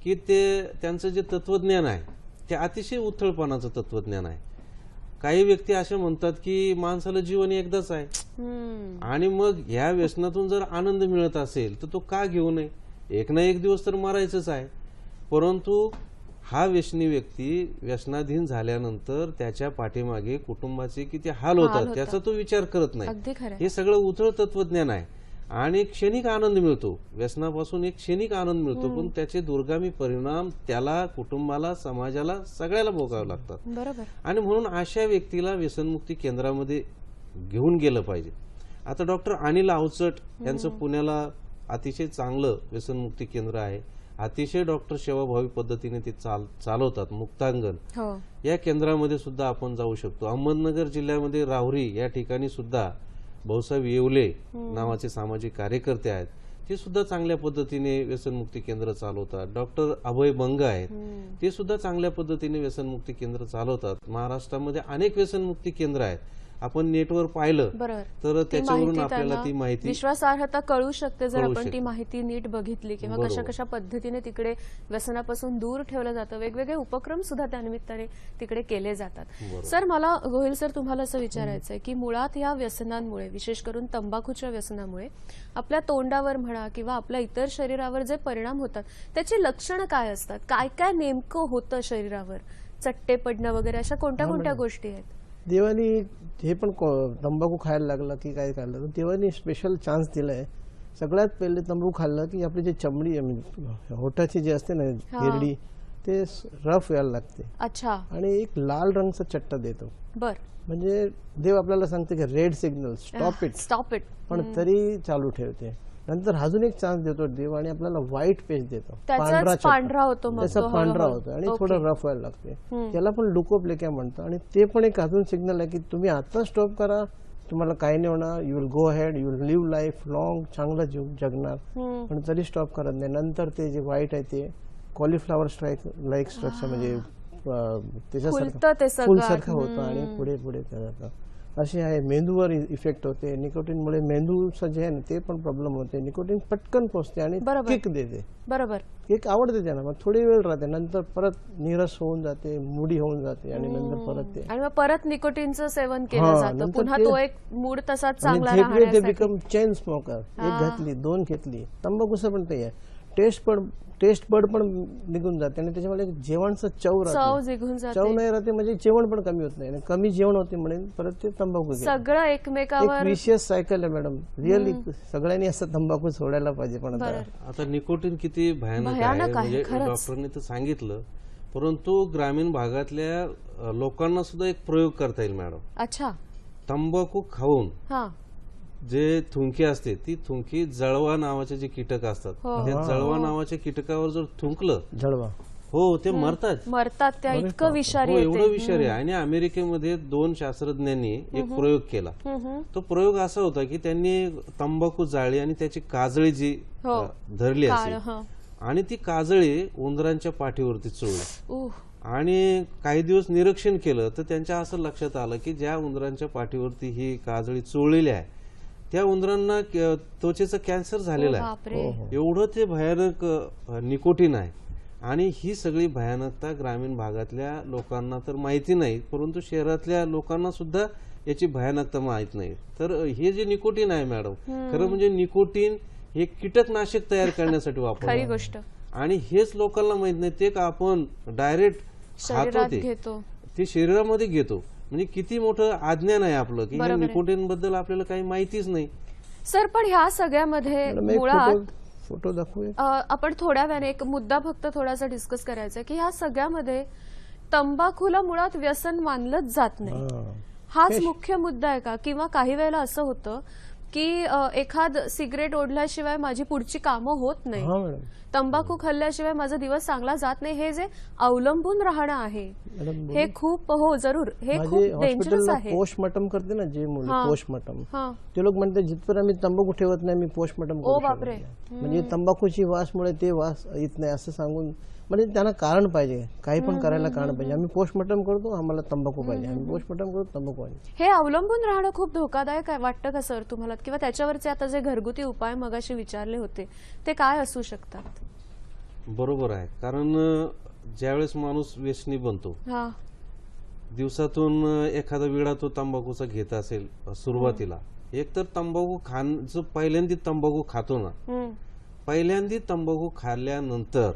की ते त्यांचं जे तत्वज्ञान आहे ते अतिशय उथळपणाचं तत्वज्ञान आहे. काही व्यक्ती असे म्हणतात की माणसाला जीवन एकदाच आहे आणि मग ह्या व्यसनातून जर आनंद मिळत असेल तर तो का घेऊ नये, एक ना एक दिवस तर मरायचंच आहे. परंतु हा व्यसनी व्यक्ती व्यसनाधीन झाल्यानंतर त्याच्या पाठीमागे कुटुंबाचे किती हाल होतात त्याचा तो विचार करत नाही. हे सगळं उथळ तत्वज्ञान आहे. आणि क्षणिक आनंद मिळतो, व्यसनापासून एक क्षणिक आनंद मिळतो, पण त्याचे दूरगामी परिणाम त्याला, कुटुंबाला, समाजाला, सगळ्याला भोगावे लागतात. बरोबर. आणि म्हणून अशा व्यक्तीला व्यसनमुक्ती केंद्रामध्ये घेऊन गेलं पाहिजे. आता डॉक्टर अनिल अवचट यांचं पुण्याला अतिशय चांगलं व्यसनमुक्ती केंद्र आहे. अतिशय डॉक्टर सेवाभावी पद्धतीने ते चालवतात. मुक्तांगण या केंद्रामध्ये सुद्धा आपण जाऊ शकतो. अहमदनगर जिल्ह्यामध्ये राहुरी या ठिकाणी सुद्धा भाऊसाहेब येवले नावाचे सामाजिक कार्यकर्ते आहेत. ते सुद्धा चांगल्या पद्धतीने व्यसनमुक्ती केंद्र चालवतात. डॉक्टर अभय बंग आहेत, ते सुद्धा चांगल्या पद्धतीने व्यसनमुक्ती केंद्र चालवतात. महाराष्ट्रामध्ये अनेक व्यसनमुक्ती केंद्र आहेत. आपण नेटवर पाहिलं तर त्याच्यावरून आपल्याला ती माहिती, विश्वासार्हता कळू शकते जर आपण ती माहिती नीट बघितली, किंवा कशा कशा पद्धतीने तिकडे व्यसनापासून दूर ठेवलं जातं. वेगवेगळे उपक्रम सुद्धा त्यानिमित्ताने तिकडे केले जातात. सर, मला गोहिल सर तुम्हाला असं विचारायचं आहे की मुळात या व्यसनांमुळे, विशेष करून तंबाखूच्या व्यसनामुळे आपल्या तोंडावर म्हणा किंवा आपल्या इतर शरीरावर जे परिणाम होतात त्याची लक्षणं काय असतात? काय काय नेमकं होतं शरीरावर? चट्टे पडणं वगैरे अशा कोणत्या कोणत्या गोष्टी आहेत? देवानी हे पण तंबाखू खायला लागला की काय खाल्लं, तर देवानी स्पेशल चान्स दिलाय. सगळ्यात पहिले तंबाखू खाल्लं की आपली जी चमडी म्हणजे होठाची जी असते ना हिरडी, ते रफ व्हायला लागते. अच्छा. आणि एक लाल रंगचा चट्टा देतो. बर. म्हणजे देव आपल्याला सांगते की रेड सिग्नल, स्टॉप इट, पण तरी चालू ठेवते. नंतर अजून एक चान्स देतो देव आणि आपल्याला व्हाईट पेज देतो, पांढरा होतो, त्याचा पांढरा होतो आणि थोडं रफ व्हायला लागते. त्याला पण लुकोप्लेकिया म्हणतो. आणि ते पण एक अजून सिग्नल आहे की तुम्ही आता स्टॉप करा, तुम्हाला काही नाही होणार, you will go ahead, you will live life long, चांगला जीव जगणार, पण तरी स्टॉप करत नाही. नंतर ते जे व्हाईट आहे ते कॉलीफ्लॉवर स्ट्राईक लाईक स्ट्रक्चर, म्हणजे त्याच्यासारखं फुलसारखं होतं आणि पुढे पुढे जातं. असे आहे. मेंदूवर इफेक्ट होते. निकोटीनमुळे मेंदूचं जे आहे ना ते पण प्रॉब्लेम होते. निकोटीन पटकन पोचते आणि किक देते. बरोबर. किक आवडते त्यांना, मग थोडी वेळ राहते, नंतर परत नीरस होऊन जाते, मुडी होऊन जाते आणि नंतर परत ते, आणि मग परत निकोटीनचं सेवन केलं जातं, पुन्हा तो एक मूड तसाच चांगला राहण्यासाठी. ते बिकम चेन स्मोकर. एक घेतली, दोन घेतली. तंबाखूचं पण ते आहे. टेस्ट बड पण निघून जाते आणि त्याच्यामुळे जेवणचं चव नाही राहते, म्हणजे जेवण पण कमी होत नाही. आणि कमी जेवण होते म्हणून परत ते तंबाखू, सगळं एकमेकावर विशेष सायकल आहे मॅडम. रिअली सगळ्यांनी असं तंबाखू सोडायला पाहिजे. पण आता निकोटीन किती भयानक आहे म्हणजे डॉक्टरांनी तर सांगितलं, परंतु ग्रामीण भागातल्या लोकांना सुद्धा एक प्रयोग करता येईल मॅडम. अच्छा. तंबाखू खाऊन जे थुंकी असते, ती थुंकी जळवा नावाचे जे कीटक असतात, ते जळवा नावाच्या कीटकावर जर थुंकलं, जळवा, हो, ते मरतात. त्या इतकं विषारी, एवढं विषारी आहे. आणि अमेरिकेमध्ये 2 शास्त्रज्ञांनी एक प्रयोग केला. तो प्रयोग असा होता की त्यांनी तंबाखू जाळली आणि त्याची काजळी जी धरली असेल आणि ती काजळी उंदरांच्या पाठीवरती चोळली आणि काही दिवस निरीक्षण केलं, तर त्यांच्या असं लक्षात आलं की ज्या उंदरांच्या पाठीवरती ही काजळी चोळलेली आहे त्या उंदरांना त्वचेचा कॅन्सर झालेला आहे. एवढं ते भयानक निकोटीन आहे. आणि ही सगळी भयानकता ग्रामीण भागातल्या लोकांना तर माहिती नाही, परंतु शहरातल्या लोकांना सुद्धा याची भयानकता माहित नाही. तर हे जे निकोटीन आहे मॅडम, खरं म्हणजे निकोटीन हे कीटकनाशक तयार करण्यासाठी वापरतात गोष्ट, आणि हेच लोकांना माहित नाही. ते का आपण डायरेक्ट खातो, ते शरीरामध्ये घेतो. म्हणजे किती मोठं अज्ञान आहे आपलं की निकोटीन बद्दल आपल्याला काही माहितीच नाही. सर, पण ह्या सगळ्यामध्ये मुळात फोटो दाखवूया आपण थोड्या वेळाने एक मुद्दा फक्त थोडासा डिस्कस करायचा की ह्या सगळ्यामध्ये तंबाखूला मुळात व्यसन मानलंच जात नाही. हाच मुख्य मुद्दा आहे का? किंवा काही वेळेला असं होतं की एखाद सिगरेट ओढल्याशिवाय माझी पुढची कामं होत नाही, तंबाखू खाल्ल्याशिवाय माझा दिवस चांगला जात नाही, हे जे अवलंबून राहणं आहे हे खूप, हो जरूर, हे खूप डेंजरस आहे. पोस्टमॉर्टम करते ना जे मुलं, पोस्टमॉर्टम, ते लोक म्हणते जिथपर आम्ही तंबाखू ठेवत नाही मी पोस्टमॉर्टम करू शकतो. म्हणजे तंबाखूची वासमुळे ते वास येत नाही असं सांगून, म्हणजे त्यांना कारण पाहिजे, काही पण करायला कारण पाहिजे. आम्ही पोस्टमॉर्टम करतो, आम्हाला तंबाखू पाहिजे, आम्ही पोस्टमॉर्टम करतो, तंबाखू पाहिजे. हे अवलंबून राहणं खूप धोकादायक वाटतं का सर तुम्हाला? किंवा त्याच्यावरचे आता जे घरगुती उपाय मगाशी विचारले होते ते काय असू शकतात? बरोबर आहे, कारण ज्यावेळेस माणूस व्यसनी बनतो, दिवसातून एखादा विडा तो तंबाखूचा घेत असेल सुरुवातीला, एक तर तंबाखू जो पहिल्यांदा तंबाखू खातो ना, पहिल्यांदा तंबाखू खाल्ल्यानंतर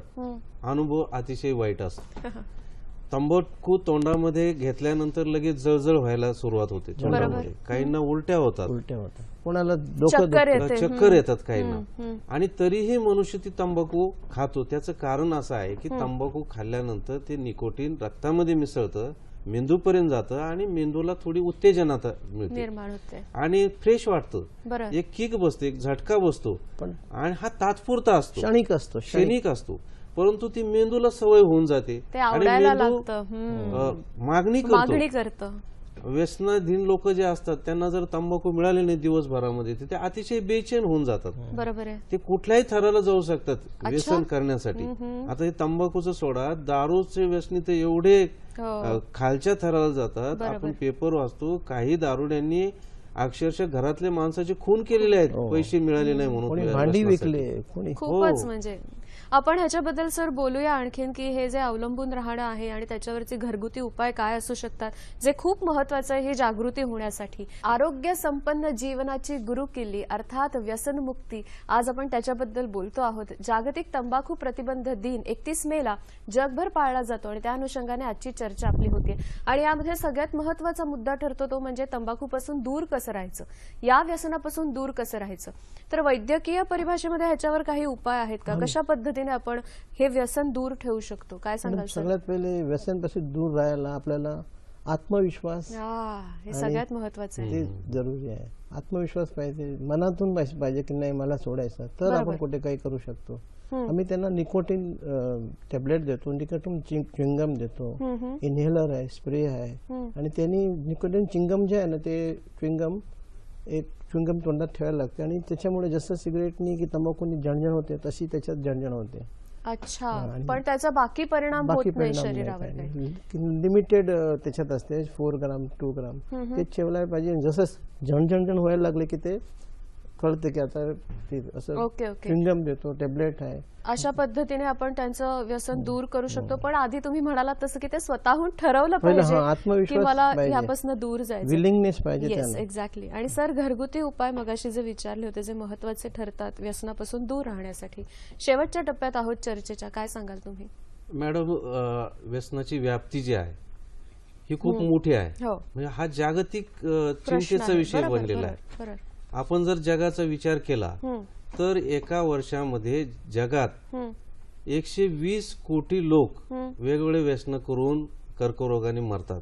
अनुभव अतिशय वाईट असतो. तंबाखू तोंडामध्ये घेतल्यानंतर लगेच जळजळ व्हायला सुरुवात होते तोंडामध्ये, काहींना उलट्या होतात, कोणाला चक्कर येतात काहींना. आणि तरीही मनुष्य ती तंबाखू खातो. त्याचं कारण असं आहे की तंबाखू खाल्ल्यानंतर ते निकोटीन रक्तामध्ये मिसळतं, मेंदूपर्यंत जातं आणि मेंदूला थोडी उत्तेजनता मिळते आणि फ्रेश वाटतं, एक किक बसते, एक झटका बसतो. आणि हा तात्पुरता असतो, क्षणिक असतो, परंतु ती मेंदूला सवय होऊन जाते आणि मेंदू मागणी करतो. व्यसनाधीन लोक जे असतात त्यांना जर तंबाखू मिळाले नाही दिवसभरामध्ये ते अतिशय बेचैन होऊन जातात. बरोबर आहे. ते कुठल्याही थराला जाऊ शकतात व्यसन करण्यासाठी. आता हे तंबाखूचं सोडा, दारूचे व्यसनी तर एवढे खालच्या थराला जातात. आपण पेपर वाचतो, काही दारुड्यांनी अक्षरशः घरातल्या माणसाचे खून केलेले आहेत पैसे मिळाले नाही म्हणून, भांडी विकले. खूपच म्हणजे आपण ह्याच्याबद्दल सर बोलूया आणखीन की हे जे अवलंबून राहणं आहे आणि त्याच्यावरचे घरगुती उपाय काय असू शकतात, जे खूप महत्वाचं आहे ही जागृती होण्यासाठी. आरोग्य संपन्न जीवनाची गुरुकिल्ली अर्थात व्यसनमुक्ती, आज आपण त्याच्याबद्दल बोलतो आहोत. जागतिक तंबाखू प्रतिबंध दिन 31 मेला जगभर पाळला जातो आणि त्या अनुषंगाने आजची चर्चा आपली होते. आणि यामध्ये सगळ्यात महत्वाचा मुद्दा ठरतो तो म्हणजे तंबाखूपासून दूर कसं राहायचं, या व्यसनापासून दूर कसं राहायचं. तर वैद्यकीय परिभाषेमध्ये ह्याच्यावर काही उपाय आहेत का? कशा पद्धतीने आपण हे व्यसन दूर ठेवू शकतो, काय सांगाल? सगळ्यात पहिले व्यसनापासून दूर राहायला आपल्याला आत्मविश्वास हे सगळ्यात महत्वाचं आहे, ते जरुरी आहे. आत्मविश्वास पाहिजे, मनातून पाहिजे की नाही मला सोडायचं, तर आपण कुठे काही करू शकतो. आम्ही त्यांना निकोटीन टॅबलेट देतो, निकोटीन च्युइंगम देतो, इनहेलर आहे, स्प्रे आहे. आणि त्यांनी निकोटीन च्युइंगम जे आहे ना ते च्युइंगम एक च्युइंगम तोंडात ठेवायला लागते आणि त्याच्यामुळे जसं सिगरेटनी की तंबाखूनी जणजण होते तशी त्याच्यात जणजण होते. अच्छा, पण त्याचा बाकी परिणाम होत नाही शरीरावर? लिमिटेड त्याच्यात असते, 4 ग्राम 2 ग्राम ते ठेवला पाहिजे. जसं जणजण व्हायला लागले की ते कळते की आता असं च्युइंगम देतो, टॅबलेट आहे. अशा पद्धतीने आपण त्यांचं व्यसन दूर करू शकतो. पण आधी तुम्ही म्हणालात तसं की ते स्वतःहून ठरवलं पाहिजे की मला यापासून दूर जायचं, विलिंगनेस पाहिजे. Yes, exactly. आणि सर, घरगुती उपाय मगाशी जे विचारले होते जे महत्वाचे ठरतात व्यसनापासून दूर राहण्यासाठी, शेवटच्या टप्प्यात आहोत चर्चेच्या, काय सांगाल तुम्ही? मॅडम, व्यसनाची व्याप्ती जी आहे ही खूप मोठी आहे. म्हणजे हा जागतिक चिंतेचा विषय बनलेला आहे. आपण जर जगाचा विचार केला तर एका वर्षामध्ये जगात 120 कोटी लोक वेगवेगळे व्यसन करून कर्करोगाने मरतात.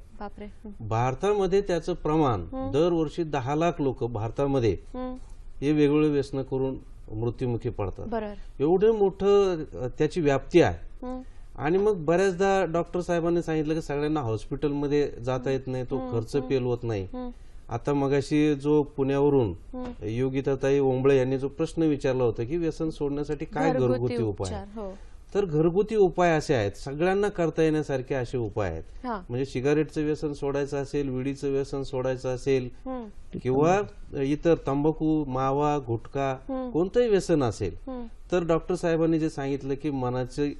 भारतामध्ये त्याचं प्रमाण दरवर्षी 10 लाख लोक भारतामध्ये हे वेगवेगळे व्यसन करून मृत्युमुखी पडतात. एवढं मोठं त्याची व्याप्ती आहे. आणि मग बऱ्याचदा डॉक्टर साहेबांनी सांगितलं की सगळ्यांना हॉस्पिटलमध्ये जाता येत नाही, तो खर्च पेलवत नाही. आता मगाशी जो पुण्यावरून योगिताताई ओंबळे यांनी जो प्रश्न विचारला होता की व्यसन सोडण्यासाठी काय घरगुती उपाय, तर घरगुती उपाय असे आहेत, सगळ्यांना करता येण्यासारखे असे उपाय आहेत. म्हणजे सिगारेटचं व्यसन सोडायचं असेल, विडीचं व्यसन सोडायचं असेल किंवा इतर तंबाखू, मावा, गुटखा कोणतंही व्यसन असेल तर डॉक्टर साहेबांनी जे सांगितलं की मनाचे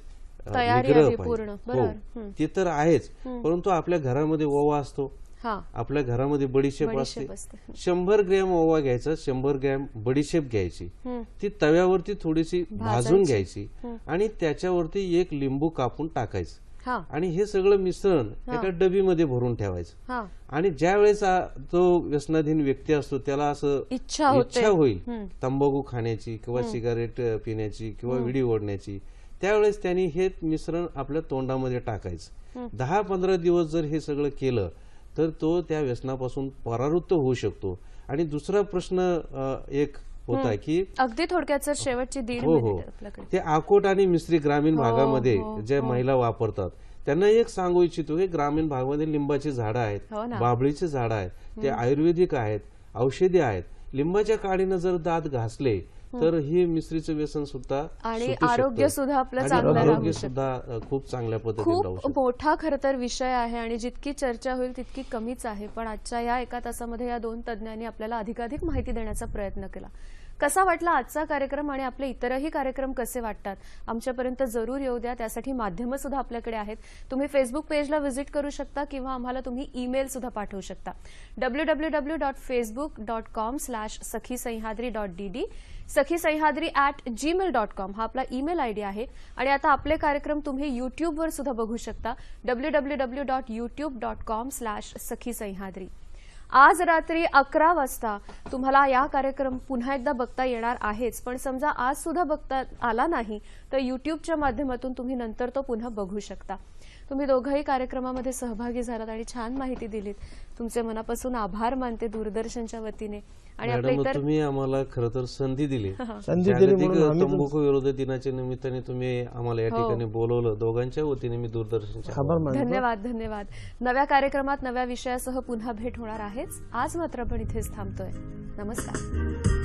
निग्रह पाहिजे, ते तर आहेच. परंतु आपल्या घरामध्ये ओवा असतो, आपल्या घरामध्ये बडीशेप असते. 100 ग्रॅम ओवा घ्यायचा, 100 ग्रॅम बडीशेप घ्यायची, ती तव्यावरती थोडीशी भाजून घ्यायची आणि त्याच्यावरती 1 लिंबू कापून टाकायचं आणि हे सगळं मिश्रण एका डबीमध्ये भरून ठेवायचं. आणि ज्या वेळेस तो व्यसनाधीन व्यक्ती असतो त्याला असं इच्छा होईल तंबाखू खाण्याची किंवा सिगारेट पिण्याची किंवा विडी ओढण्याची, त्यावेळेस त्यांनी हे मिश्रण आपल्या तोंडामध्ये टाकायचं. 10-15 दिवस जर हे सगळं केलं तर तो त्या व्यसनापासून परावृत्त होऊ शकतो. आणि दुसरा प्रश्न एक होता की अगदी थोडक्यात सर, शेवटची 1.5 मिनिट, ते आकोट आणि मिश्री ग्रामीण भागामध्ये ज्या महिला वापरतात त्यांना एक सांगू इच्छितो की ग्रामीण भागामध्ये लिंबाची झाडं आहेत, बाभळीची झाडं आहेत, ते आयुर्वेदिक आहेत, औषधी आहेत. लिंबाच्या काडीनं जर दात घासले तर ही मिश्रीचं व्यसन सुद्धा आणि आरोग्य सुद्धा आपलं चांगलं राहू शकतं, खूप चांगल्या पद्धतीने राहू शकतं. खूप मोठा खरं तर विषय आहे आणि जितकी चर्चा होईल तितकी कमीच आहे. पण आजच्या या एका तासामध्ये या 2 तज्ञांनी आपल्याला अधिकाधिक माहिती देण्याचा प्रयत्न केला. कसा वाटला आजचा कार्यक्रम आणि आपले इतरही कार्यक्रम कसे वाटतात आमच्यापर्यंत जरूर येऊ द्या. त्यासाठी माध्यमं सुद्धा आपल्याकडे आहेत. तुम्ही फेसबुक पेजला व्हिजिट करू शकता किंवा आम्हाला तुम्ही ईमेल सुद्धा पाठवू शकता. www.facebook.com/sakhisayhadri.dd sakhisayhadri@gmail.com हा आपला ईमेल आयडी आहे. आणि आता आपले कार्यक्रम तुम्ही युट्यूबवर सुद्धा बघू शकता. www.youtube.com/sakhisayhadri. आज रात्री 11 वाजता तुम्हाला या कार्यक्रम पुन्हा एकदा बघता येणार आहेच. पण समजा आज सुद्धा बघता आला नाही तर युट्यूबच्या माध्यमातून तुम्ही नंतर तो पुन्हा बघू शकता. तुम्ही दोघंही कार्यक्रमामध्ये सहभागी झालात आणि छान माहिती दिलीत. तुमचे मनापासून आभार मानते दूरदर्शनच्या वतीने. आणि आपल्या इतर तुम्ही आम्हाला खरं तर संधी दिली. म्हणून आम्ही तंबाखू विरोधी दिनाच्या निमित्ताने तुम्ही आम्हाला या ठिकाणी बोलवलं. दोघांच्या वतीने मी दूरदर्शनच्या आभार मानतो. धन्यवाद. धन्यवाद. नव्या कार्यक्रमात नव्या विषयासह पुन्हा भेट होणार आहेच. आज मात्र आपण इथेच थांबतोय. नमस्कार.